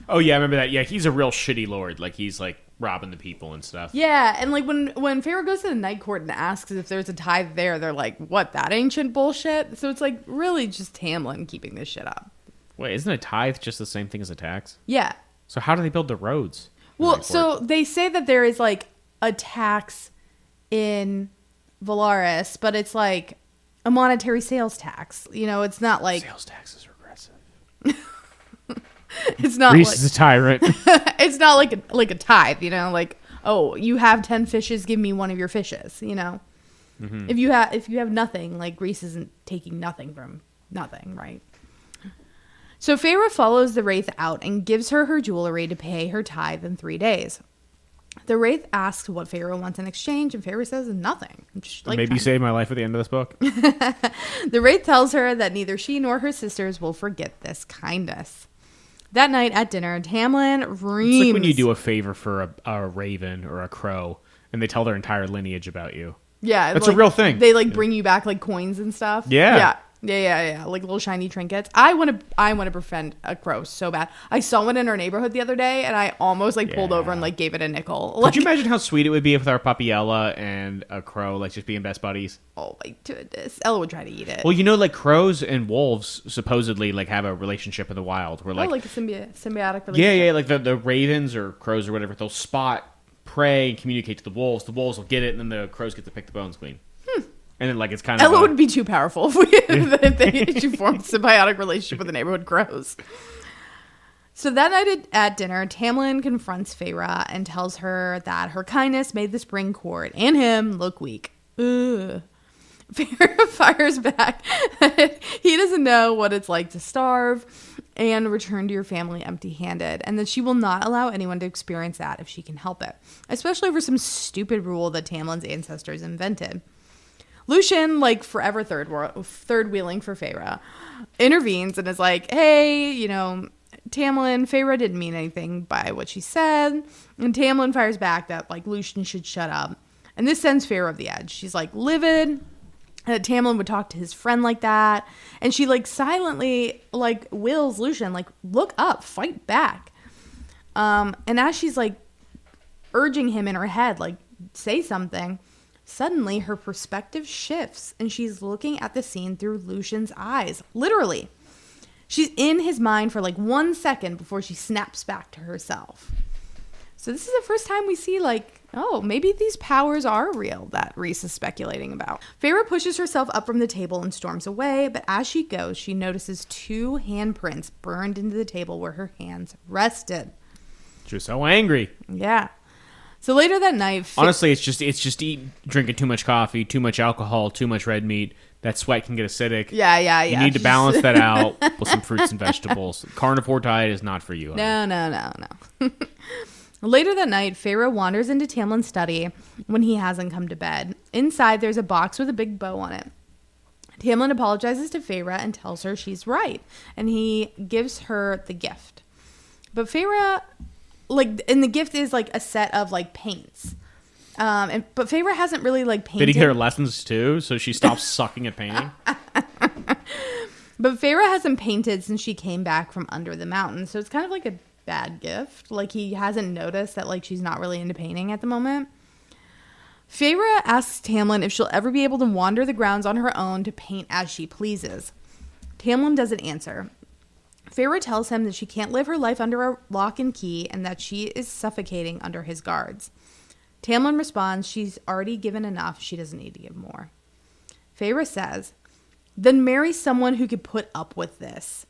Oh, yeah, I remember that. Yeah, he's a real shitty lord. Like, he's, like, robbing the people and stuff.
Yeah, and, like, when Feyre goes to the night court and asks if there's a tithe there, they're like, what, that ancient bullshit? So it's, like, really just Tamlin keeping this shit up.
Wait, isn't a tithe just the same thing as a tax?
Yeah.
So how do they build the roads?
Well, so they say that there is, like, a tax in Valaris, but it's, like, a monetary sales tax. You know, it's not, like...
Sales tax is regressive.
It's not
Reese
like...
is a tyrant.
It's not like a tithe, you know? Like, oh, you have 10 fishes, give me one of your fishes, you know? Mm-hmm. If you have nothing, like, Reese isn't taking nothing from nothing, right? So Feyre follows the wraith out and gives her her jewelry to pay her tithe in 3 days. The wraith asks what Feyre wants in exchange, and Feyre says nothing.
Like, maybe save my life at the end of this book.
The wraith tells her that neither she nor her sisters will forget this kindness. That night at dinner, Tamlin reams...
It's like when you do a favor for a raven or a crow, and they tell their entire lineage about you.
Yeah.
That's
like,
a real thing.
They, like, bring you back, like, coins and stuff.
Yeah.
Yeah. Like little shiny trinkets. I want to befriend a crow so bad. I saw one in our neighborhood the other day, and I almost pulled over and like gave it a nickel.
Could you imagine how sweet it would be if our puppy Ella and a crow like just being best buddies?
Oh my goodness, Ella would try to eat it.
Well, you know, like crows and wolves supposedly like have a relationship in the wild where like
a symbiotic relationship.
Yeah. Like the ravens or crows or whatever, they'll spot prey and communicate to the wolves. The wolves will get it, and then the crows get to pick the bones clean. And then, like, it's kind of...
Ella would be too powerful if she formed a symbiotic relationship with the neighborhood crows. So that night at dinner, Tamlin confronts Feyre and tells her that her kindness made the spring court and him look weak. Ugh. Feyre fires back. He doesn't know what it's like to starve and return to your family empty-handed, and that she will not allow anyone to experience that if she can help it, especially over some stupid rule that Tamlin's ancestors invented. Lucian, like forever third wheeling for Feyre, intervenes and is like, hey, you know, Tamlin, Feyre didn't mean anything by what she said. And Tamlin fires back that, like, Lucian should shut up. And this sends Feyre over the edge. She's, like, livid that Tamlin would talk to his friend like that. And she, like, silently, like, wills Lucian, like, look up, fight back. And as she's, like, urging him in her head, like, say something... Suddenly, her perspective shifts, and she's looking at the scene through Lucian's eyes. Literally. She's in his mind for like 1 second before she snaps back to herself. So this is the first time we see, like, oh, maybe these powers are real that Reese is speculating about. Feyre pushes herself up from the table and storms away, but as she goes, she notices 2 handprints burned into the table where her hands rested.
She was so angry.
Yeah. So later that night...
Honestly, it's just drinking too much coffee, too much alcohol, too much red meat. That sweat can get acidic.
Yeah.
You need to balance that out with some fruits and vegetables. Carnivore diet is not for you.
No. Later that night, Feyre wanders into Tamlin's study when he hasn't come to bed. Inside, there's a box with a big bow on it. Tamlin apologizes to Feyre and tells her she's right, and he gives her the gift. But Feyre... Like, and the gift is like a set of like paints, but Feyre hasn't really like painted.
Did he hear lessons too? So she stops sucking at painting.
But Feyre hasn't painted since she came back from under the mountain, so it's kind of like a bad gift. Like he hasn't noticed that like she's not really into painting at the moment. Feyre asks Tamlin if she'll ever be able to wander the grounds on her own to paint as she pleases. Tamlin doesn't answer. Feyre tells him that she can't live her life under a lock and key and that she is suffocating under his guards. Tamlin responds she's already given enough. She doesn't need to give more. Feyre says, then marry someone who could put up with this.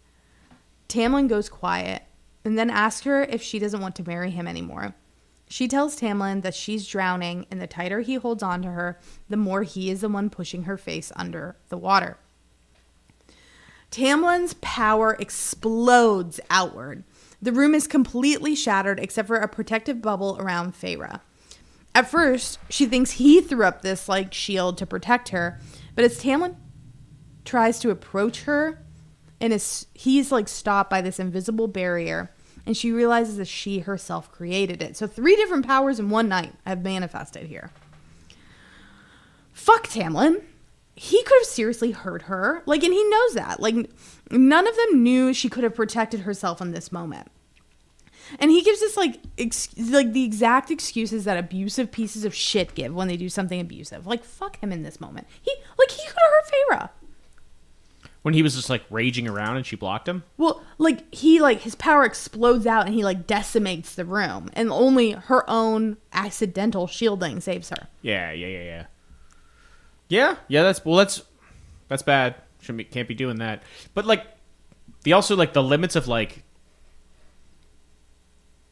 Tamlin goes quiet and then asks her if she doesn't want to marry him anymore. She tells Tamlin that she's drowning, and the tighter he holds on to her, the more he is the one pushing her face under the water. Tamlin's power explodes outward. The room is completely shattered except for a protective bubble around Feyre. At first, she thinks he threw up this like shield to protect her, but as Tamlin tries to approach her, and he's like stopped by this invisible barrier, and she realizes that she herself created it. So 3 different powers in one night have manifested here. Fuck Tamlin. He could have seriously hurt her. Like, and he knows that. Like, none of them knew she could have protected herself in this moment. And he gives this, like the exact excuses that abusive pieces of shit give when they do something abusive. Like, fuck him in this moment. He could have hurt Feyre.
When he was just, like, raging around and she blocked him?
Well, like, his power explodes out and he, like, decimates the room. And only her own accidental shielding saves her.
Yeah, that's bad. Can't be doing that. But, like, the limits of, like,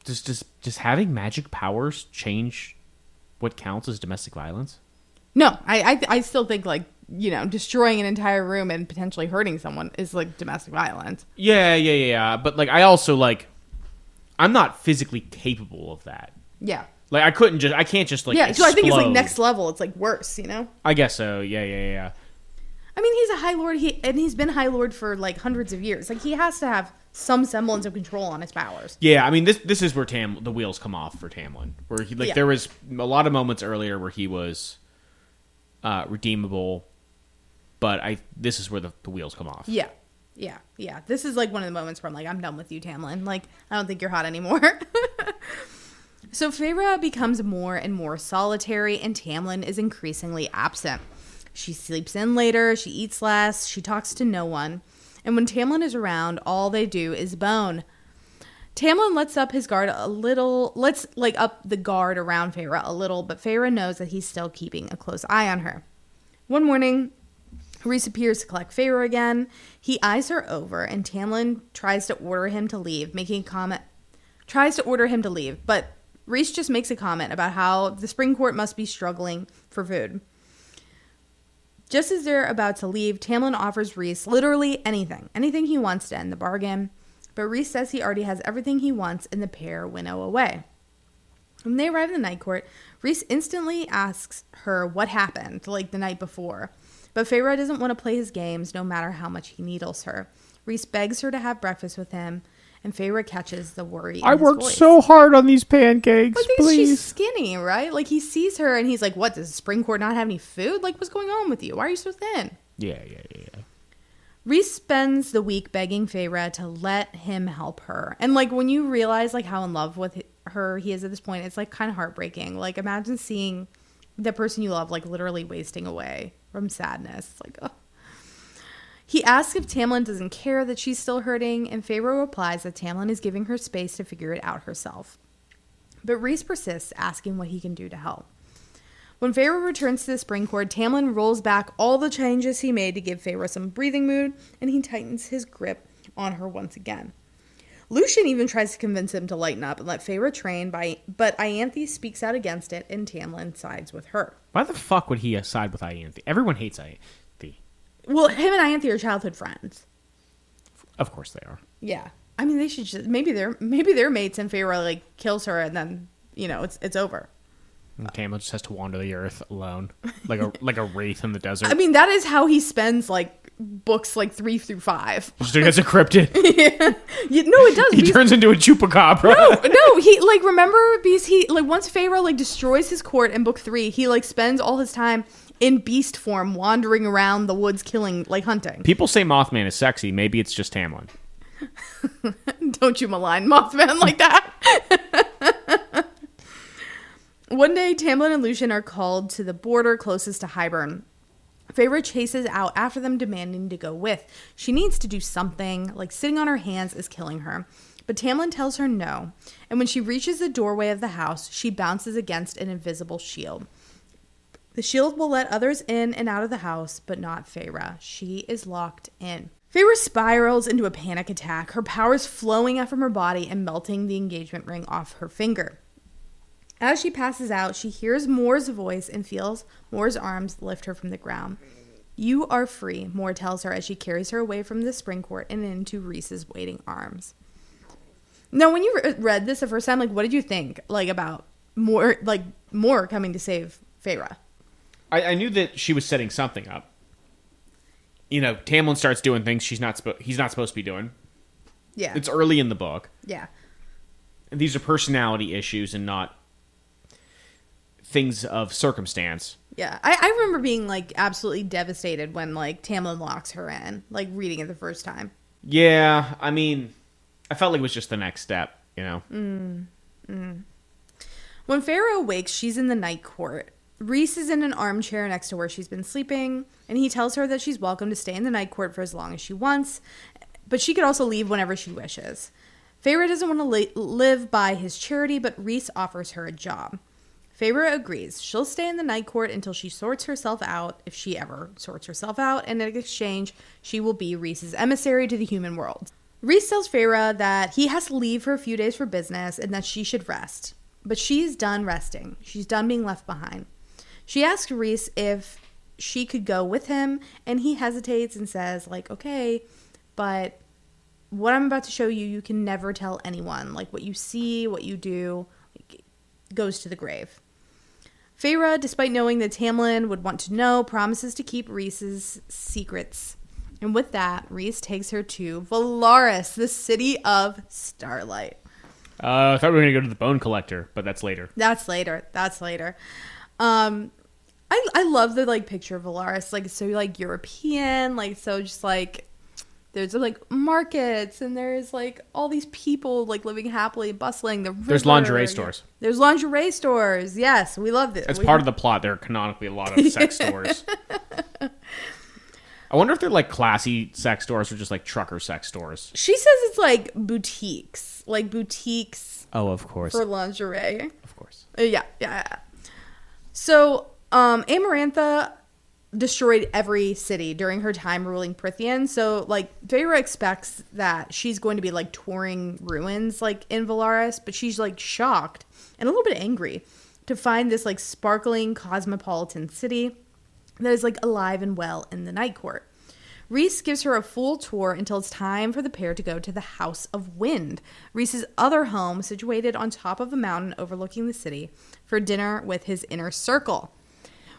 just having magic powers change what counts as domestic violence?
No, I still think, like, destroying an entire room and potentially hurting someone is, like, domestic violence.
Yeah. But, like, I also, like, I'm not physically capable of that.
Yeah.
Like, I can't just, like,
yeah,
explode.
so I think it's, like, next level. It's, like, worse,
I guess so. Yeah.
I mean, he's a High Lord, and he's been High Lord for, like, hundreds of years. Like, he has to have some semblance of control on his powers.
Yeah, I mean, this is where the wheels come off for Tamlin. Where he, like, there was a lot of moments earlier where he was redeemable, but this is where the wheels come off.
Yeah. This is, like, one of the moments where I'm like, I'm done with you, Tamlin. Like, I don't think you're hot anymore. So Feyre becomes more and more solitary, and Tamlin is increasingly absent. She sleeps in later, she eats less, she talks to no one. And when Tamlin is around, all they do is bone. Tamlin lets up the guard around Feyre a little, but Feyre knows that he's still keeping a close eye on her. One morning, Rhys appears to collect Feyre again. He eyes her over, and Tamlin tries to order him to leave, but Rhys just makes a comment about how the Spring Court must be struggling for food. Just as they're about to leave, Tamlin offers Rhys literally anything he wants to end the bargain, but Rhys says he already has everything he wants, and the pair winnow away. When they arrive in the Night Court, Rhys instantly asks her what happened, like, the night before, but Feyre doesn't want to play his games no matter how much he needles her. Rhys begs her to have breakfast with him, and Feyre catches the worry in his voice.
So hard on these pancakes,
I think she's skinny, right? Like, he sees her and he's like, what, does the Spring Court not have any food? Like, what's going on with you? Why are you so thin?
Yeah.
Rhys spends the week begging Feyre to let him help her. And, like, when you realize, like, how in love with her he is at this point, it's, like, kind of heartbreaking. Like, imagine seeing the person you love, like, literally wasting away from sadness. It's like, oh. He asks if Tamlin doesn't care that she's still hurting, and Feyre replies that Tamlin is giving her space to figure it out herself. But Rhys persists, asking what he can do to help. When Feyre returns to the Spring Court, Tamlin rolls back all the changes he made to give Feyre some breathing room, and he tightens his grip on her once again. Lucien even tries to convince him to lighten up and let Feyre train, but Ianthe speaks out against it, and Tamlin sides with her.
Why the fuck would he side with Ianthe? Everyone hates Ianthe.
Well, him and Ianthe are childhood friends.
Of course they are.
Yeah. I mean, they should just maybe they're mates, and Feyre, like, kills her, and then, it's over.
And Tamlin just has to wander the earth alone, like a wraith in the desert.
I mean, that is how he spends, like, books, like, 3 through 5.
Just as a cryptid.
Yeah. No, it does.
He turns into a chupacabra.
No, he, like, remember, because he, like, once Feyre, like, destroys his court in book 3, he, like, spends all his time in beast form, wandering around the woods, killing, like, hunting.
People say Mothman is sexy. Maybe it's just Tamlin.
Don't you malign Mothman like that. One day, Tamlin and Lucien are called to the border closest to Hybern. Feyre chases out after them, demanding to go with. She needs to do something, like sitting on her hands is killing her. But Tamlin tells her no, and when she reaches the doorway of the house, she bounces against an invisible shield. The shield will let others in and out of the house, but not Feyre. She is locked in. Feyre spirals into a panic attack, her powers flowing out from her body and melting the engagement ring off her finger. As she passes out, she hears Mor's voice and feels Mor's arms lift her from the ground. You are free, Mor tells her as she carries her away from the spring court and into Rhys's waiting arms. Now, when you read this the first time, like, what did you think, like, about Mor coming to save Feyre?
I knew that she was setting something up. You know, Tamlin starts doing things he's not supposed to be doing.
Yeah.
It's early in the book.
Yeah.
And these are personality issues and not things of circumstance.
Yeah. I remember being, like, absolutely devastated when, like, Tamlin locks her in, like, reading it the first time.
Yeah, I mean, I felt like it was just the next step, you know?
When Feyre awakes, she's in the night court. Rhys is in an armchair next to where she's been sleeping, and he tells her that she's welcome to stay in the night court for as long as she wants, but she could also leave whenever she wishes. Feyre doesn't want to live by his charity, but Rhys offers her a job. Feyre agrees. She'll stay in the night court until she sorts herself out, if she ever sorts herself out, and in exchange, she will be Rhys's emissary to the human world. Rhys tells Feyre that he has to leave for a few days for business and that she should rest. But she's done resting. She's done being left behind. She asks Rhys if she could go with him, and he hesitates and says, like, okay, but what I'm about to show you, you can never tell anyone. Like, what you see, what you do, like, goes to the grave. Feyre, despite knowing that Tamlin would want to know, promises to keep Rhys's secrets. And with that, Rhys takes her to Valaris, the city of starlight.
I thought we were going to go to the Bone Collector, but that's later.
That's later. I love the, like, picture of Valaris. Like, it's so, like, European. Like, so just, like, there's, like, markets. And there's, like, all these people, like, living happily, bustling.
There's lingerie stores.
There's lingerie stores. Yes, we love this.
It's part of the plot. There are canonically a lot of sex stores. I wonder if they're, like, classy sex stores or just, like, trucker sex stores.
She says it's, like, boutiques. Like, boutiques.
Oh, of course.
For lingerie.
Of course.
Yeah. So, Amarantha destroyed every city during her time ruling Prythian. So, like, Feyre expects that she's going to be, like, touring ruins, like, in Valaris. But she's, like, shocked and a little bit angry to find this, like, sparkling cosmopolitan city that is, like, alive and well in the night court. Rhys gives her a full tour until it's time for the pair to go to the House of Wind, Rhys's other home situated on top of a mountain overlooking the city, for dinner with his inner circle.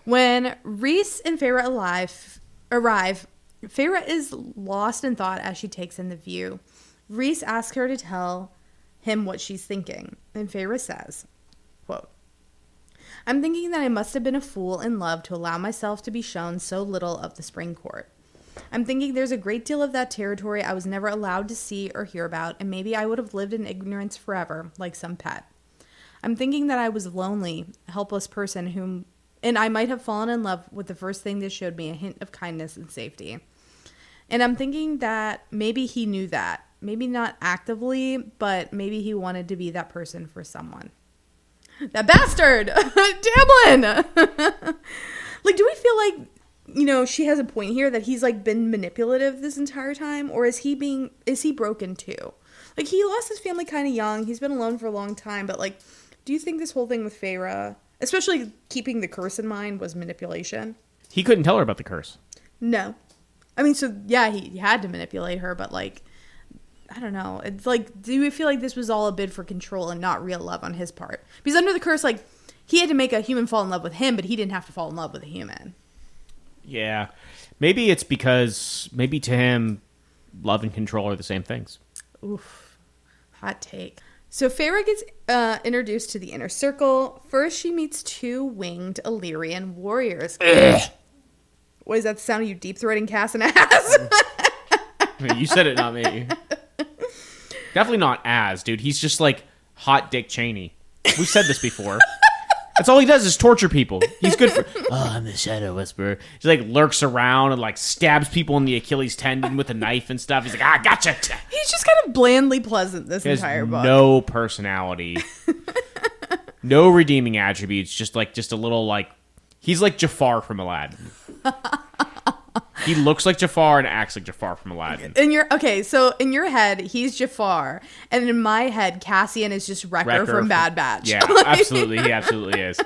When Rhys and Feyre arrive, Feyre is lost in thought as she takes in the view. Rhys asks her to tell him what she's thinking, and Feyre says, quote, I'm thinking that I must have been a fool in love to allow myself to be shown so little of the spring court. I'm thinking there's a great deal of that territory I was never allowed to see or hear about, and maybe I would have lived in ignorance forever, like some pet. I'm thinking that I was a lonely, helpless person and I might have fallen in love with the first thing that showed me a hint of kindness and safety. And I'm thinking that maybe he knew that. Maybe not actively, but maybe he wanted to be that person for someone. That bastard! Tamlin! Like, do we feel like, you know, she has a point here that he's, like, been manipulative this entire time? Or is he broken too? Like, he lost his family kind of young. He's been alone for a long time. But, like, do you think this whole thing with Feyre, especially keeping the curse in mind, was manipulation?
He couldn't tell her about the curse.
No. I mean, so, yeah, he had to manipulate her, but, like, I don't know. It's like, do you feel like this was all a bid for control and not real love on his part? Because under the curse, like, he had to make a human fall in love with him, but he didn't have to fall in love with a human.
Yeah. Maybe it's because, maybe to him, love and control are the same things.
Oof. Hot take. So Feyre gets introduced to the inner circle. First, she meets two winged Illyrian warriors. What is that, the sound of you deep-throating Cass and ass?
I mean, you said it, not me. Definitely not Az, dude. He's just like hot Dick Cheney. We've said this before. That's all he does is torture people. He's good for... Oh, I'm the Shadow Whisperer. He like lurks around and like stabs people in the Achilles tendon with a knife and stuff. He's like, gotcha.
He's just kind of blandly pleasant this entire book.
No personality. No redeeming attributes. Just a little like... He's like Jafar from Aladdin. He looks like Jafar and acts like Jafar from Aladdin.
So in your head, he's Jafar, and in my head, Cassian is just Wrecker from Bad Batch.
Yeah, absolutely. He absolutely is.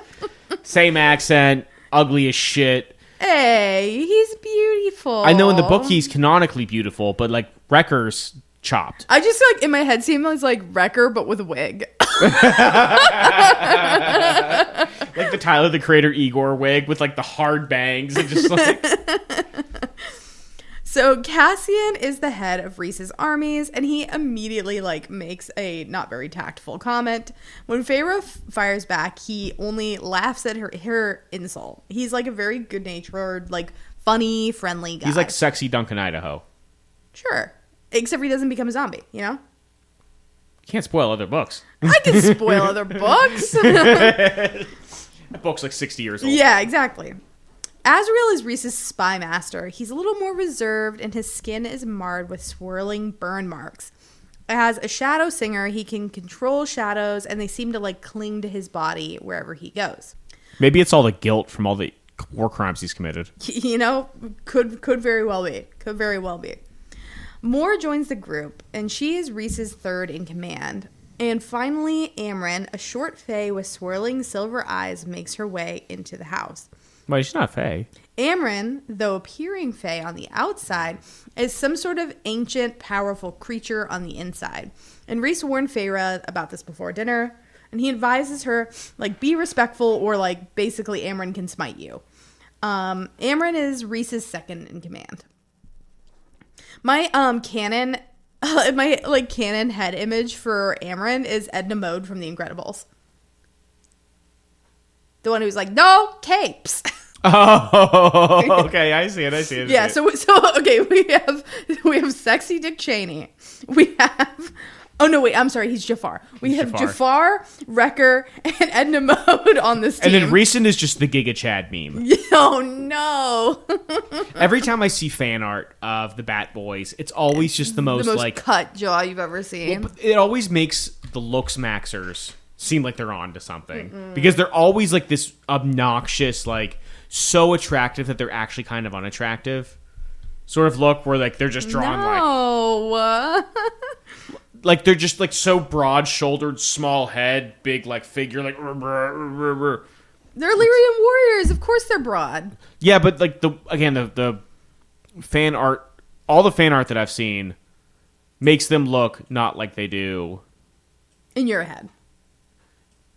Same accent, ugly as shit.
Hey, he's beautiful.
I know in the book he's canonically beautiful, but like Wrecker's chopped.
I just in my head see him as like Wrecker, but with a wig.
Like the Tyler the Creator Igor wig with like the hard bangs and just like...
So Cassian is the head of Rhys's armies, and he immediately makes a not very tactful comment. When Feyre fires back, he only laughs at her insult. He's like a very good-natured, funny, friendly guy.
He's like sexy Duncan Idaho.
Sure. Except he doesn't become a zombie, you know?
You can't spoil other books.
I can spoil other books.
That book's like 60 years old.
Yeah, exactly. Azrael is Rhys's spy master. He's a little more reserved, and his skin is marred with swirling burn marks. As a shadow singer, he can control shadows, and they seem to cling to his body wherever he goes.
Maybe it's all the guilt from all the war crimes he's committed.
You know, could very well be. Could very well be. Moore joins the group, and she is Rhys's third in command. And finally, Amren, a short fae with swirling silver eyes, makes her way into the house.
Well, she's not fae.
Amren, though appearing fae on the outside, is some sort of ancient, powerful creature on the inside. And Rhys warned Feyre about this before dinner, and he advises her, be respectful, or basically Amren can smite you. Amren is Rhys's second in command. My canon head image for Amren is Edna Mode from The Incredibles. The one who's like, no capes.
Oh, okay. I see it.
Yeah. So okay. We have sexy Dick Cheney. We have. Oh no, wait. I'm sorry. He's Jafar. We have Jafar, Wrecker, and Edna Mode on this team.
And then recent is just the Giga Chad meme.
Oh no.
Every time I see fan art of the Bat Boys, it's always just the most
cut jaw you've ever seen.
Well, it always makes the looks maxers seem like they're on to something. Because they're always this obnoxious, so attractive that they're actually kind of unattractive sort of look where they're just drawn they're just so broad-shouldered, small head, big figure
They're Illyrian warriors. Of course they're broad.
Yeah, but the fan art, all the fan art that I've seen makes them look not like they do
in your head.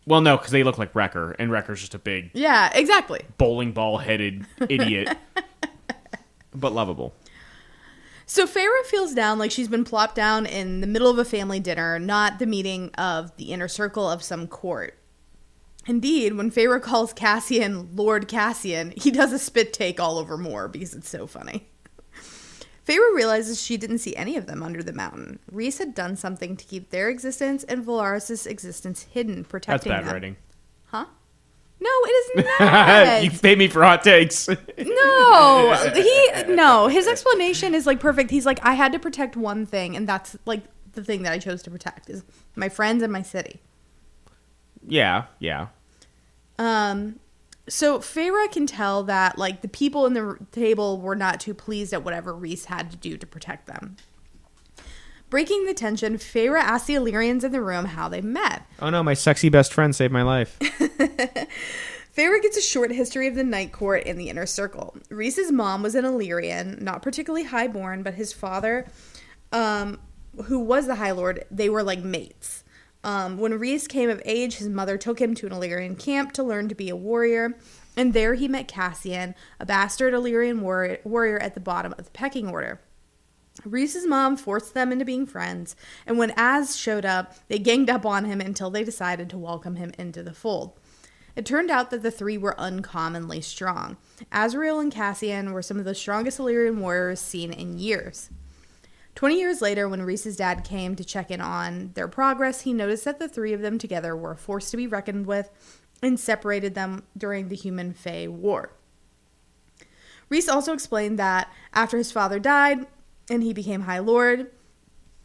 Well, no, because they look like Wrecker, and Wrecker's just a big...
Yeah, exactly.
Bowling ball-headed idiot. But lovable.
So Feyre feels down like she's been plopped down in the middle of a family dinner, not the meeting of the inner circle of some court. Indeed, when Feyre calls Cassian Lord Cassian, he does a spit take all over Moore because it's so funny. Feyre realizes she didn't see any of them under the mountain. Rhys had done something to keep their existence and Valaris' existence hidden, protecting them.
That's bad writing.
Huh? No, it is not.
You paid me for hot takes.
No, his explanation is perfect. He's I had to protect one thing, and that's the thing that I chose to protect is my friends and my city.
Yeah.
So Feyre can tell that the people in the table were not too pleased at whatever Rhys had to do to protect them. Breaking the tension, Feyre asks the Illyrians in the room how they met.
Oh no, my sexy best friend saved my life.
Feyre gets a short history of the Night Court and the Inner Circle. Rhys's mom was an Illyrian, not particularly highborn, but his father, who was the High Lord, they were mates. When Rhys came of age, his mother took him to an Illyrian camp to learn to be a warrior, and there he met Cassian, a bastard Illyrian warrior at the bottom of the pecking order. Rhys's mom forced them into being friends, and when Az showed up, they ganged up on him until they decided to welcome him into the fold. It turned out that the three were uncommonly strong. Azrael and Cassian were some of the strongest Illyrian warriors seen in years. 20 years later, when Rhys's dad came to check in on their progress, he noticed that the three of them together were a force to be reckoned with, and separated them during the Human-Fae War. Rhys also explained that after his father died and he became High Lord,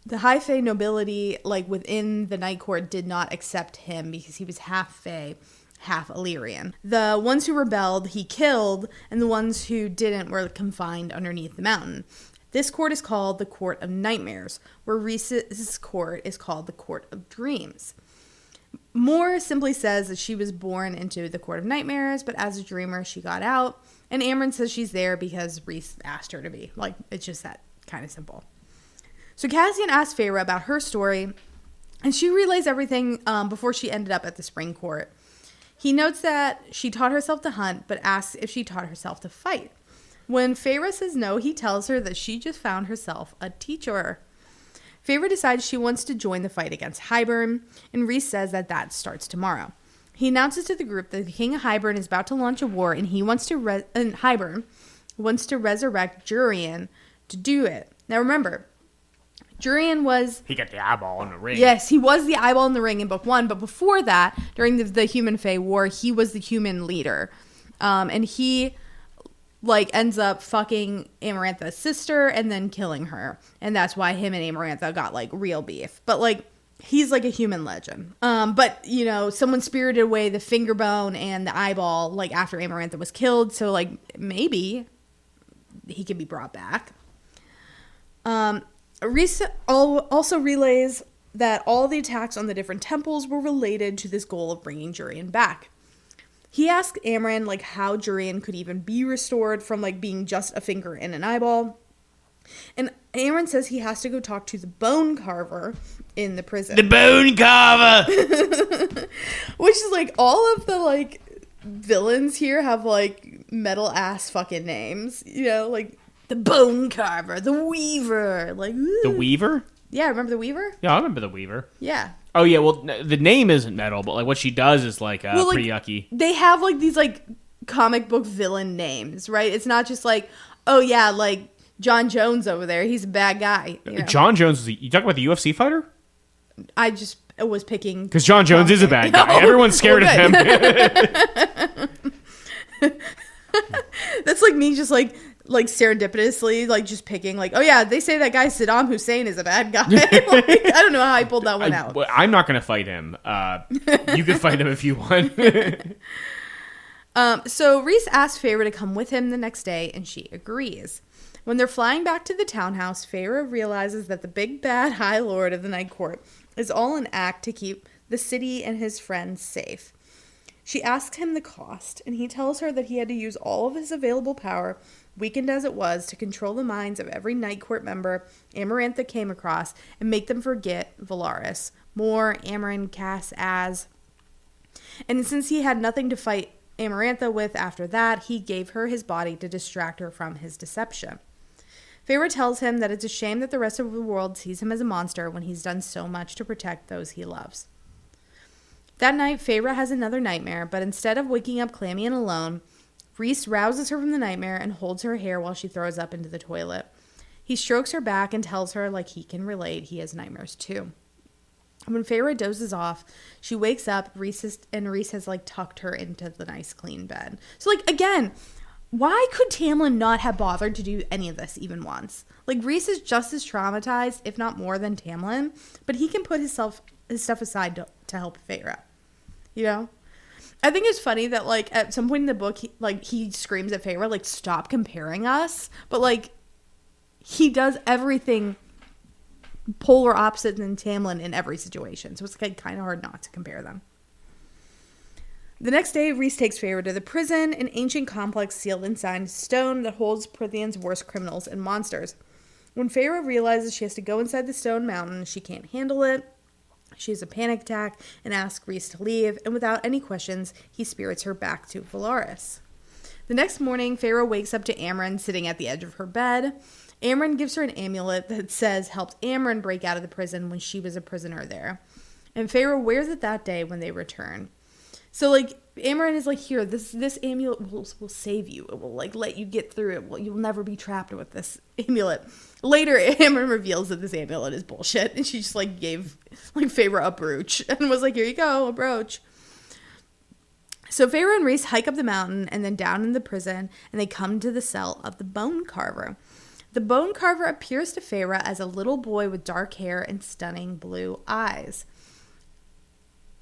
the High Fae nobility, like within the Night Court, did not accept him because he was half Fae, half Illyrian. The ones who rebelled, he killed, and the ones who didn't were confined underneath the mountain. This court is called the Court of Nightmares, where Rhys's court is called the Court of Dreams. Moore simply says that she was born into the Court of Nightmares, but as a dreamer, she got out. And Amren says she's there because Rhys asked her to be. Like, it's just that kind of simple. So Cassian asks Feyre about her story, and she relays everything before she ended up at the Spring Court. He notes that she taught herself to hunt, but asks if she taught herself to fight. When Feyre says no, he tells her that she just found herself a teacher. Feyre decides she wants to join the fight against Hybern, and Rhys says that starts tomorrow. He announces to the group that the King of Hybern is about to launch a war, and Hybern wants to resurrect Jurian to do it. Now remember, Jurian was...
He got the eyeball in the ring.
Yes, he was the eyeball in the ring in book 1, but before that, during the Human-Fae War, he was the human leader. And he, ends up fucking Amarantha's sister and then killing her. And that's why him and Amarantha got, real beef. But, he's, a human legend. But, someone spirited away the finger bone and the eyeball, after Amarantha was killed. So, maybe he can be brought back. Rhys also relays that all the attacks on the different temples were related to this goal of bringing Jurian back. He asked Amren, how Jurian could even be restored from, being just a finger and an eyeball. And Amren says he has to go talk to the bone carver in the prison.
The bone carver!
Which is, all of the, villains here have, metal-ass fucking names. The bone carver, the weaver,
The weaver?
Yeah, remember the weaver?
Yeah, I remember the weaver.
Yeah.
Oh yeah, well the name isn't metal, but what she does is pretty yucky.
They have these comic book villain names, right? It's not just oh yeah, John Jones over there, he's a bad guy.
John Jones you talking about the UFC fighter?
I just was picking
because John Jones is a bad guy. Everyone's scared of him. That's me just serendipitously just picking oh yeah, they say that guy Saddam Hussein is a bad guy. I don't know how I pulled that one out. I'm not gonna fight him. You can fight him if you want.
So Rhys asks Feyre to come with him the next day, and she agrees. When they're flying back to the townhouse, Feyre realizes that the big bad High Lord of the Night Court is all an act to keep the city and his friends safe. She asks him the cost, and he tells her that he had to use all of his available power, weakened as it was, to control the minds of every Night Court member Amarantha came across and make them forget Valaris, Moore, Amren, Cass, Az. And since he had nothing to fight Amarantha with after that, he gave her his body to distract her from his deception. Feyre tells him that it's a shame that the rest of the world sees him as a monster when he's done so much to protect those he loves. That night, Feyre has another nightmare, but instead of waking up clammy and alone, Rhys rouses her from the nightmare and holds her hair while she throws up into the toilet. He strokes her back and tells her, he can relate, he has nightmares too. When Feyre dozes off, she wakes up, Rhys has tucked her into the nice clean bed. So, again, why could Tamlin not have bothered to do any of this even once? Rhys is just as traumatized, if not more, than Tamlin, but he can put his stuff aside to help Feyre. I think it's funny that, at some point in the book, he screams at Feyre, stop comparing us. But, he does everything polar opposite than Tamlin in every situation. So it's, kind of hard not to compare them. The next day, Rhys takes Feyre to the prison, an ancient complex sealed inside stone that holds Prythian's worst criminals and monsters. When Feyre realizes she has to go inside the stone mountain, she can't handle it. She has a panic attack and asks Rhys to leave, and without any questions, he spirits her back to Valaris. The next morning, Feyre wakes up to Amren sitting at the edge of her bed. Amren gives her an amulet that says helped Amren break out of the prison when she was a prisoner there. And Feyre wears it that day when they return. So, Amren is here, this amulet will save you. It will, let you get through it. You'll never be trapped with this amulet. Later, Amren reveals that this amulet is bullshit. And she just, gave, Feyre a brooch. And was here you go, a brooch. So Feyre and Rhys hike up the mountain and then down in the prison, and they come to the cell of the Bone Carver. The Bone Carver appears to Feyre as a little boy with dark hair and stunning blue eyes.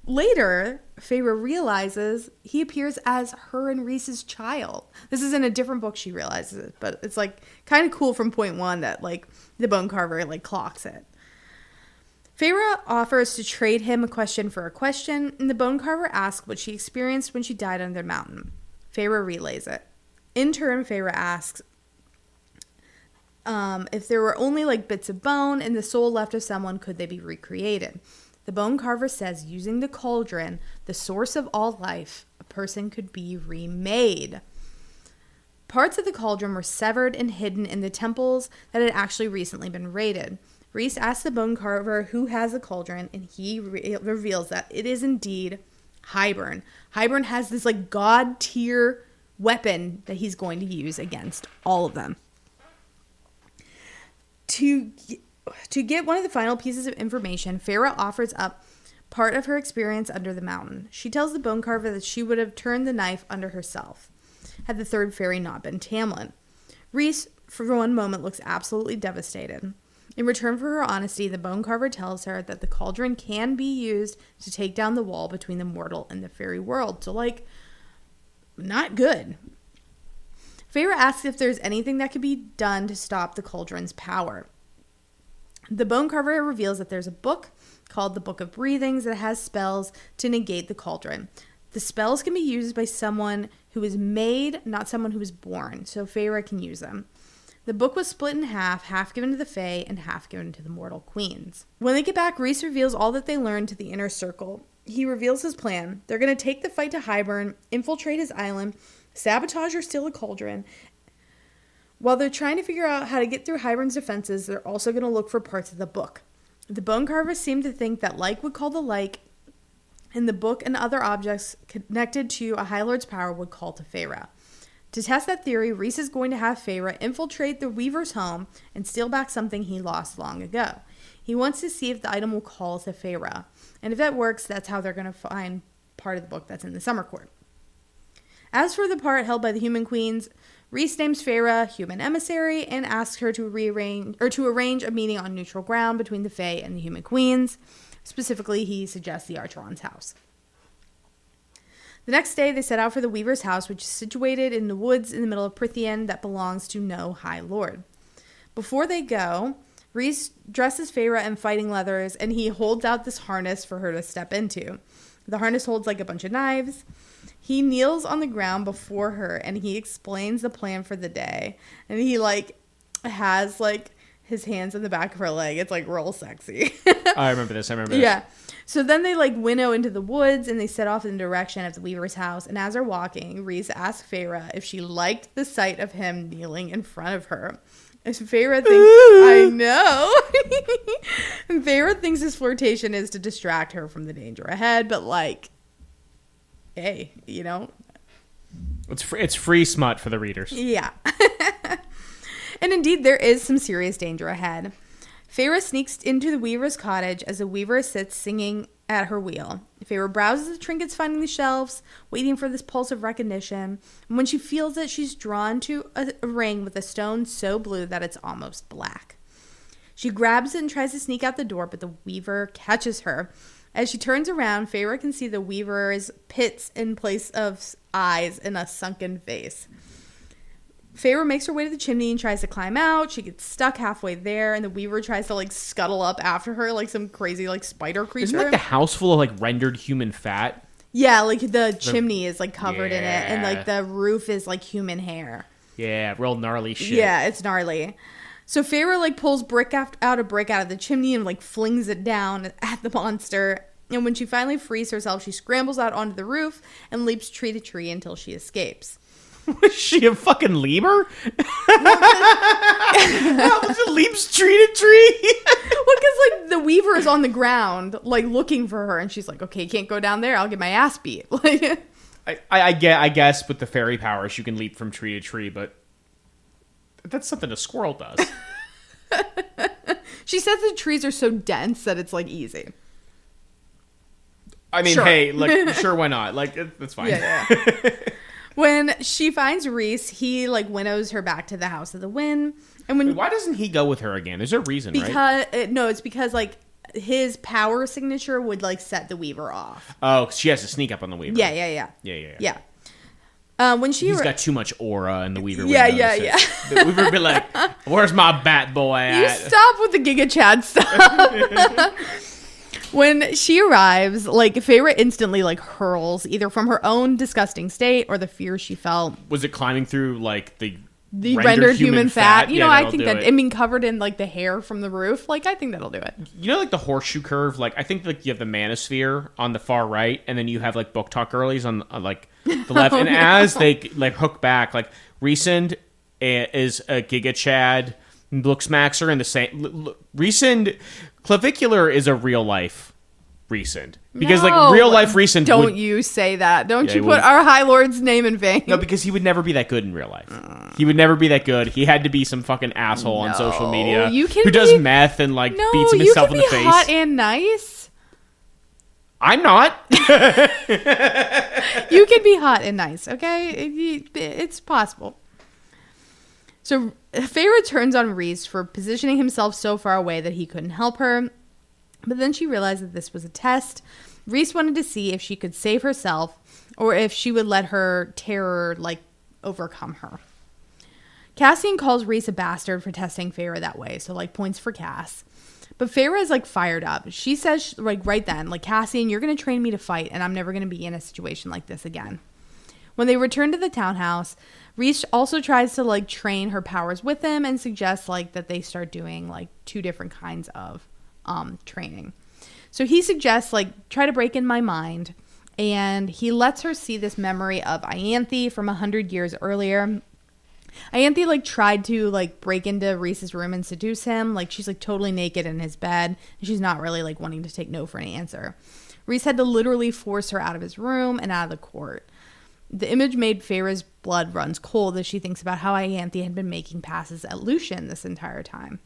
Later, Feyre realizes he appears as her and Rhys's child. This is in a different book she realizes it, but it's like kind of cool from point one that like the Bone Carver like clocks it. Feyre offers to trade him a question for a question, and the Bone Carver asks what she experienced when she died under the mountain. Feyre relays it. In turn, Feyre asks if there were only like bits of bone and the soul left of someone, could they be recreated? The Bone Carver says using the cauldron, the source of all life, a person could be remade. Parts of the cauldron were severed and hidden in the temples that had actually recently been raided. Rhys asks the Bone Carver who has the cauldron, and he reveals that it is indeed Hybern. Hybern has this like god tier weapon that he's going to use against all of them. To get one of the final pieces of information, Feyre offers up part of her experience under the mountain. She tells the Bone Carver that she would have turned the knife under herself had the third fairy not been Tamlin. Rhys, for one moment, looks absolutely devastated. In return for her honesty, the Bone Carver tells her that the cauldron can be used to take down the wall between the mortal and the fairy world. So, like, not good. Feyre asks if there's anything that could be done to stop the cauldron's power. The Bone Carver reveals that there's a book called the Book of Breathings that has spells to negate the cauldron. The spells can be used by someone who is made, not someone who is born, so Feyre can use them. The book was split in half given to the Fae and half given to the mortal queens. When they get back, Rhys reveals all that they learned to the inner circle. He reveals his plan. They're going to take the fight to Hybern, infiltrate his island, sabotage or steal the cauldron. While they're trying to figure out how to get through Hybern's defenses, they're also going to look for parts of the book. The Bone Carvers seem to think that like would call the like, and the book and other objects connected to a High Lord's power would call to Feyre. To test that theory, Rhys is going to have Feyre infiltrate the Weaver's home and steal back something he lost long ago. He wants to see if the item will call to Feyre. And if that works, that's how they're going to find part of the book that's in the Summer Court. As for the part held by the Human Queens, Rhys names Feyre Human Emissary and asks her to arrange a meeting on neutral ground between the Fae and the Human Queens. Specifically, he suggests the Archeron's house. The next day, they set out for the Weaver's house, which is situated in the woods in the middle of Prythian that belongs to no High Lord. Before they go, Rhys dresses Feyre in fighting leathers, and he holds out this harness for her to step into. The harness holds like a bunch of knives. He kneels on the ground before her, and he explains the plan for the day. And he has his hands in the back of her leg. It's real sexy.
I remember this.
Yeah. So then they winnow into the woods, and they set off in the direction of the Weaver's house. And as they're walking, Rhys asks Feyre if she liked the sight of him kneeling in front of her. And Feyre thinks, I know. And Feyre thinks his flirtation is to distract her from the danger ahead, but hey,
it's free smut for the readers.
Yeah. And indeed, there is some serious danger ahead. Feyre sneaks into the Weaver's cottage as the Weaver sits singing at her wheel. Feyre browses the trinkets finding the shelves, waiting for this pulse of recognition. And when she feels it, she's drawn to a ring with a stone so blue that it's almost black. She grabs it and tries to sneak out the door, but the Weaver catches her. As she turns around, Feyre can see the Weaver's pits in place of eyes in a sunken face. Feyre makes her way to the chimney and tries to climb out. She gets stuck halfway there, and the Weaver tries to scuttle up after her like some crazy spider creature.
Isn't the house full of rendered human fat?
Yeah, the chimney is covered in it, and the roof is human hair.
Yeah, real gnarly shit.
Yeah, it's gnarly. So Feyre pulls a brick out of the chimney and flings it down at the monster. And when she finally frees herself, she scrambles out onto the roof and leaps tree to tree until she escapes.
Was she a fucking lemur? She leaps tree to tree.
Well, because the Weaver is on the ground, looking for her, and she's like, "Okay, can't go down there. I'll get my ass beat."
I guess with the fairy powers, you can leap from tree to tree, but that's something a squirrel does.
She says the trees are so dense that it's easy.
I mean,
Sure.
hey, like, sure, why not? Like, that's fine.
Yeah. When she finds Rhys, he like winnows her back to the House of the Wind. And when
Why doesn't he go with her again? There's a reason, right?
No, it's because like his power signature would like set the Weaver off.
Oh, she has to sneak up on the Weaver.
Yeah. When
He's got too much aura in the Weaver.
Yeah.
The Weaver would be like, "Where's my bat boy at?"
You stop with the Giga Chad stuff. When she arrives, like Feyre instantly like hurls either from her own disgusting state or the fear she felt.
Was it climbing through like the
rendered human fat? You know, I think that
it.
I mean covered in like the hair from the roof. Like I think that'll do it.
You know, like the horseshoe curve. Like I think like you have the manosphere on the far right, and then you have like book talk girlies on like the left. And as they like hook back, like Rhysand is a Giga Chad. Looks Maxer in the same. Rhysand Clavicular is a real life Rhysand because like real life Rhysand.
Don't you say that? Don't you put our High Lord's name in vain?
No, because he would never be that good in real life. He would never be that good. He had to be some fucking asshole on social media who does meth and like beats himself in the face.
You can be hot and nice.
I'm not.
You can be hot and nice. Okay, it's possible. So Feyre turns on Rhys for positioning himself so far away that he couldn't help her. But then she realized that this was a test. Rhys wanted to see if she could save herself or if she would let her terror, like, overcome her. Cassian calls Rhys a bastard for testing Feyre that way. So, like, points for Cass. But Feyre is, like, fired up. She says, like, right then, like, Cassian, you're going to train me to fight, and I'm never going to be in a situation like this again. When they return to the townhouse, Rhys also tries to like train her powers with him and suggests like that they start doing like 2 different kinds of training. So he suggests like try to break in my mind, and he lets her see this memory of Ianthe from 100 years earlier. Ianthe like tried to like break into Rhys's room and seduce him. Like she's like totally naked in his bed, and she's not really like wanting to take no for an answer. Rhys had to literally force her out of his room and out of the court. The image made Feyre's blood runs cold as she thinks about how Ianthe had been making passes at Lucien this entire time.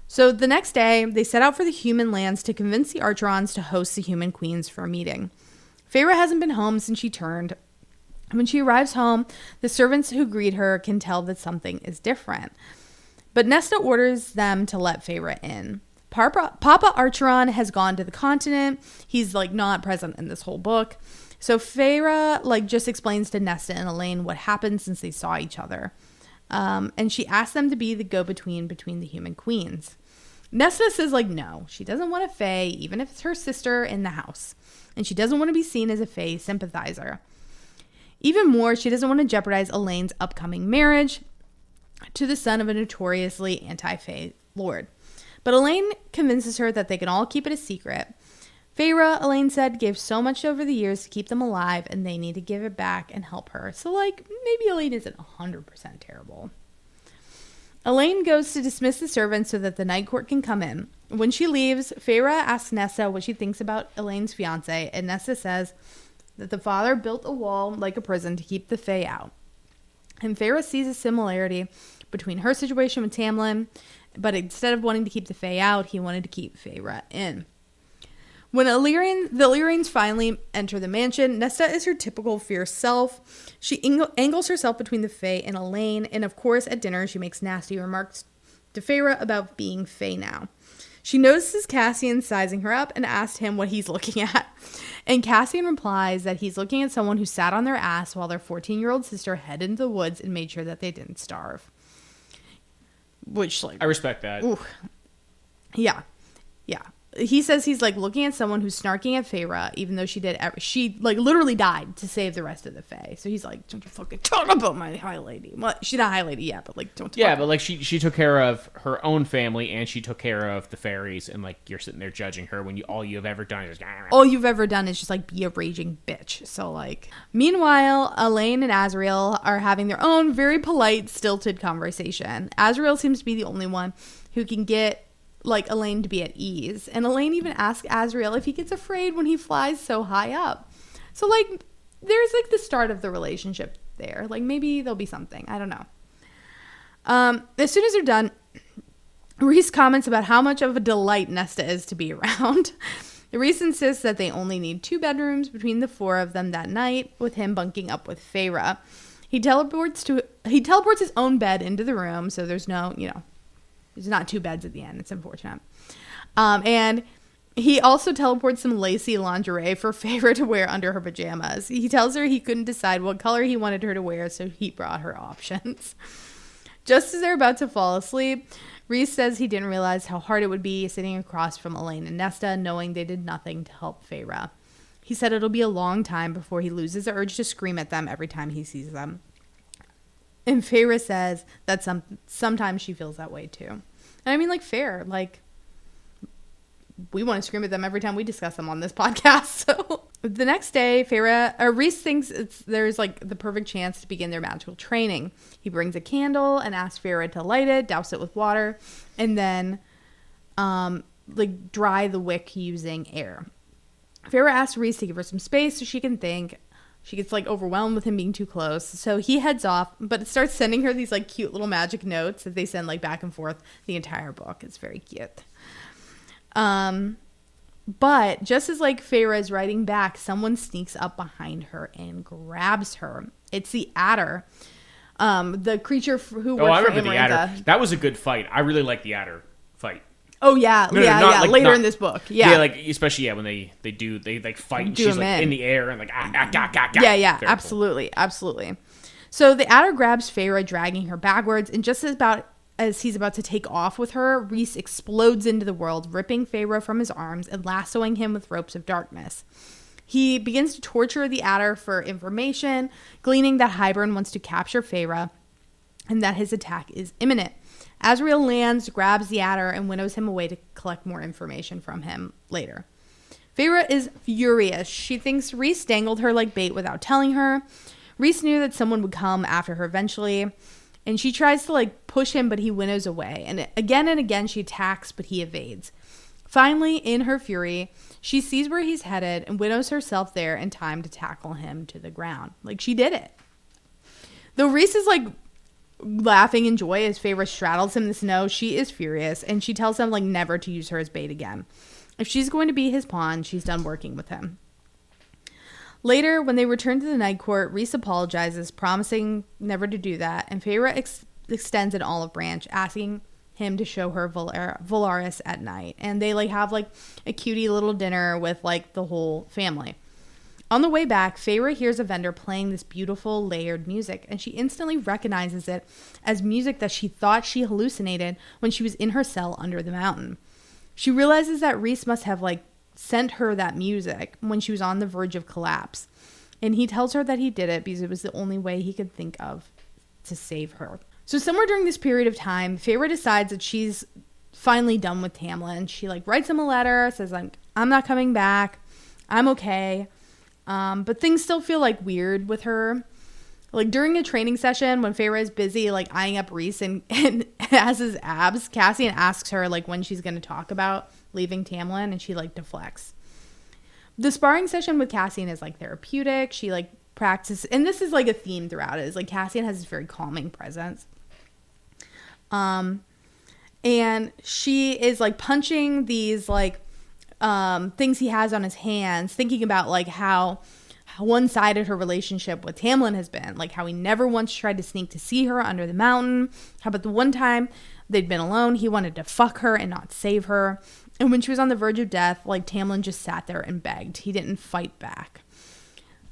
So the next day, they set out for the human lands to convince the Archerons to host the human queens for a meeting. Feyre hasn't been home since she turned. When she arrives home, the servants who greet her can tell that something is different. But Nesta orders them to let Feyre in. Papa Archeron has gone to the continent. He's like not present in this whole book. So Feyre like just explains to Nesta and Elaine what happened since they saw each other. And she asks them to be the go-between between the human queens. Nesta says like no, she doesn't want a Fae, even if it's her sister in the house. And she doesn't want to be seen as a Fae sympathizer. Even more, she doesn't want to jeopardize Elaine's upcoming marriage to the son of a notoriously anti-Fae lord. But Elaine convinces her that they can all keep it a secret. Feyre, Elaine said, gave so much over the years to keep them alive, and they need to give it back and help her. So, like, maybe Elaine isn't 100% terrible. Elaine goes to dismiss the servants so that the night court can come in. When she leaves, Feyre asks Nesta what she thinks about Elaine's fiancé, and Nesta says that the father built a wall like a prison to keep the Fae out. And Feyre sees a similarity between her situation with Tamlin, but instead of wanting to keep the Fae out, he wanted to keep Feyre in. When the Illyrians finally enter the mansion, Nesta is her typical fierce self. She angles herself between the Fae and Elaine, and of course at dinner she makes nasty remarks to Feyre about being Fae now. She notices Cassian sizing her up and asks him what he's looking at. And Cassian replies that he's looking at someone who sat on their ass while their 14-year-old sister headed into the woods and made sure that they didn't starve. Which, like...
I respect that.
Ooh. Yeah. He says he's, like, looking at someone who's snarking at Feyre, even though she literally died to save the rest of the Fae. So he's like, don't you fucking talk about my High Lady. Well, she's not High Lady yet, but, like, don't talk.
Yeah, but, like, she took care of her own family, and she took care of the fairies, and, like, you're sitting there judging her when all you've ever done is...
All you've ever done is just, like, be a raging bitch. So, like... Meanwhile, Elaine and Azriel are having their own very polite, stilted conversation. Azriel seems to be the only one who can get... like Elaine to be at ease, and Elaine even asks Azriel if he gets afraid when he flies so high up. So like there's like the start of the relationship there. Like maybe there'll be something, I don't know. As soon as they're done, Rhys comments about how much of a delight Nesta is to be around. Reese insists that they only need 2 bedrooms between the 4 of them that night, with him bunking up with Feyre. He teleports his own bed into the room, so there's no, there's not 2 beds at the end. It's unfortunate. And he also teleports some lacy lingerie for Feyre to wear under her pajamas. He tells her he couldn't decide what color he wanted her to wear, so he brought her options. Just as they're about to fall asleep, Reese says he didn't realize how hard it would be sitting across from Elaine and Nesta, knowing they did nothing to help Feyre. He said it'll be a long time before he loses the urge to scream at them every time he sees them. And Feyre says that sometimes she feels that way too. And I mean, fair. We want to scream at them every time we discuss them on this podcast. So the next day, Reese thinks there's the perfect chance to begin their magical training. He brings a candle and asks Feyre to light it, douse it with water, and then dry the wick using air. Feyre asks Reese to give her some space so she can think. She gets overwhelmed with him being too close. So he heads off, but it starts sending her these cute little magic notes that they send back and forth the entire book. It's very cute. But just as Feyre is writing back, someone sneaks up behind her and grabs her. It's the Adder, the creature who worked
I remember
for
the Adder. That was a good fight. I really like the Adder fight.
Oh yeah, later in this book, yeah,
especially when they fight. And she's in the air and
yeah, absolutely. So the Adder grabs Feyre, dragging her backwards, and just as he's about to take off with her, Reese explodes into the world, ripping Feyre from his arms and lassoing him with ropes of darkness. He begins to torture the Adder for information, gleaning that Hybern wants to capture Feyre and that his attack is imminent. Azriel lands, grabs the Adder, and winnows him away to collect more information from him later. Feyre is furious. She thinks Reese dangled her like bait without telling her. Reese knew that someone would come after her eventually, and she tries to push him, but he winnows away. And again she attacks, but he evades. Finally, in her fury, she sees where he's headed and winnows herself there in time to tackle him to the ground. She did it. Though Reese is laughing in joy as Feyre straddles him in the snow, she is furious, and she tells him never to use her as bait again. If she's going to be his pawn, she's done working with him. Later, when they return to the Night Court, Reese apologizes, promising never to do that, and Feyre extends an olive branch, asking him to show her Valaris at night. And they have a cutie little dinner with the whole family. On the way back, Feyre hears a vendor playing this beautiful layered music, and she instantly recognizes it as music that she thought she hallucinated when she was in her cell under the mountain. She realizes that Reese must have sent her that music when she was on the verge of collapse, and he tells her that he did it because it was the only way he could think of to save her. So somewhere during this period of time, Feyre decides that she's finally done with Tamlin. She writes him a letter, says I'm not coming back, I'm okay. But things still feel weird with her. During a training session when Feyre is busy eyeing up Reese and has his abs, Cassian asks her when she's going to talk about leaving Tamlin, and she deflects. The sparring session with Cassian is therapeutic. She practices, and this is a theme throughout it, is Cassian has this very calming presence. And she is punching these things he has on his hands, thinking about how one-sided her relationship with Tamlin has been, how he never once tried to sneak to see her under the mountain, how about the one time they'd been alone, he wanted to fuck her and not save her, and when she was on the verge of death, Tamlin just sat there and begged. He didn't fight back.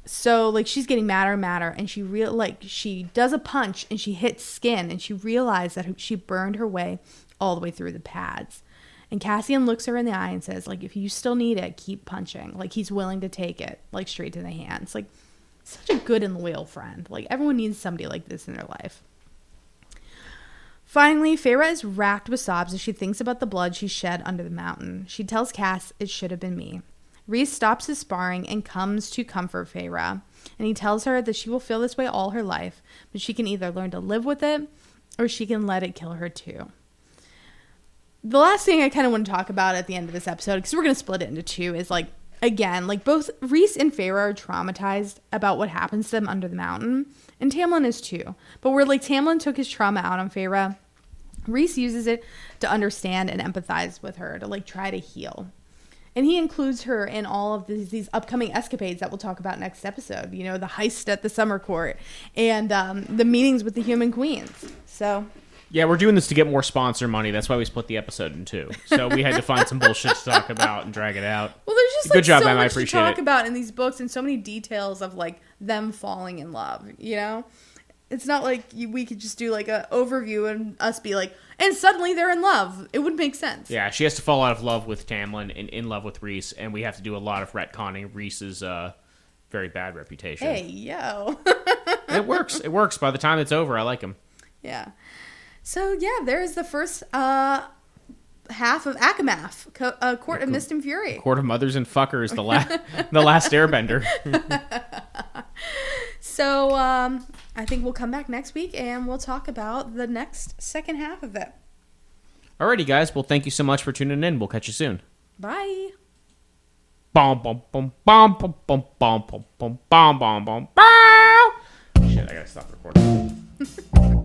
So she's getting madder and madder, and she does a punch and she hits skin, and she realized that she burned her way all the way through the pads. And Cassian looks her in the eye and says, if you still need it, keep punching. He's willing to take it, straight to the hands. Such a good and loyal friend. Everyone needs somebody like this in their life. Finally, Feyre is racked with sobs as she thinks about the blood she shed under the mountain. She tells Cass, it should have been me. Reese stops his sparring and comes to comfort Feyre. And he tells her that she will feel this way all her life, but she can either learn to live with it or she can let it kill her too. The last thing I kind of want to talk about at the end of this episode, because we're going to split it into two, is again, both Reese and Feyre are traumatized about what happens to them under the mountain, and Tamlin is too. But where Tamlin took his trauma out on Feyre, Reese uses it to understand and empathize with her, to try to heal. And he includes her in all of these upcoming escapades that we'll talk about next episode. You know, the heist at the summer court and the meetings with the human queens. So...
Yeah, we're doing this to get more sponsor money. That's why we split the episode in two. So we had to find some bullshit to talk about and drag it out.
Well, there's just
good job,
so
Em. I
much to
appreciate
talk
it.
about in these books and so many details of like them falling in love, you know? It's not like we could just do like an overview and us be like, and suddenly they're in love. It would make sense.
Yeah, she has to fall out of love with Tamlin and in love with Rhys, and we have to do a lot of retconning Rhys's very bad reputation.
Hey, yo.
It works. It works. By the time it's over, I like him.
Yeah. So, yeah, there's the first half of Akamath, Court of Mist and Fury.
Court of Mothers and Fuckers, the last Airbender.
So, I think we'll come back next week and we'll talk about the next second half of it.
Alrighty, guys. Well, thank you so much for tuning in. We'll catch you soon.
Bye.
Bom bom bom bom bom bom bom bom bom bom bom bom. Shit, I gotta stop recording.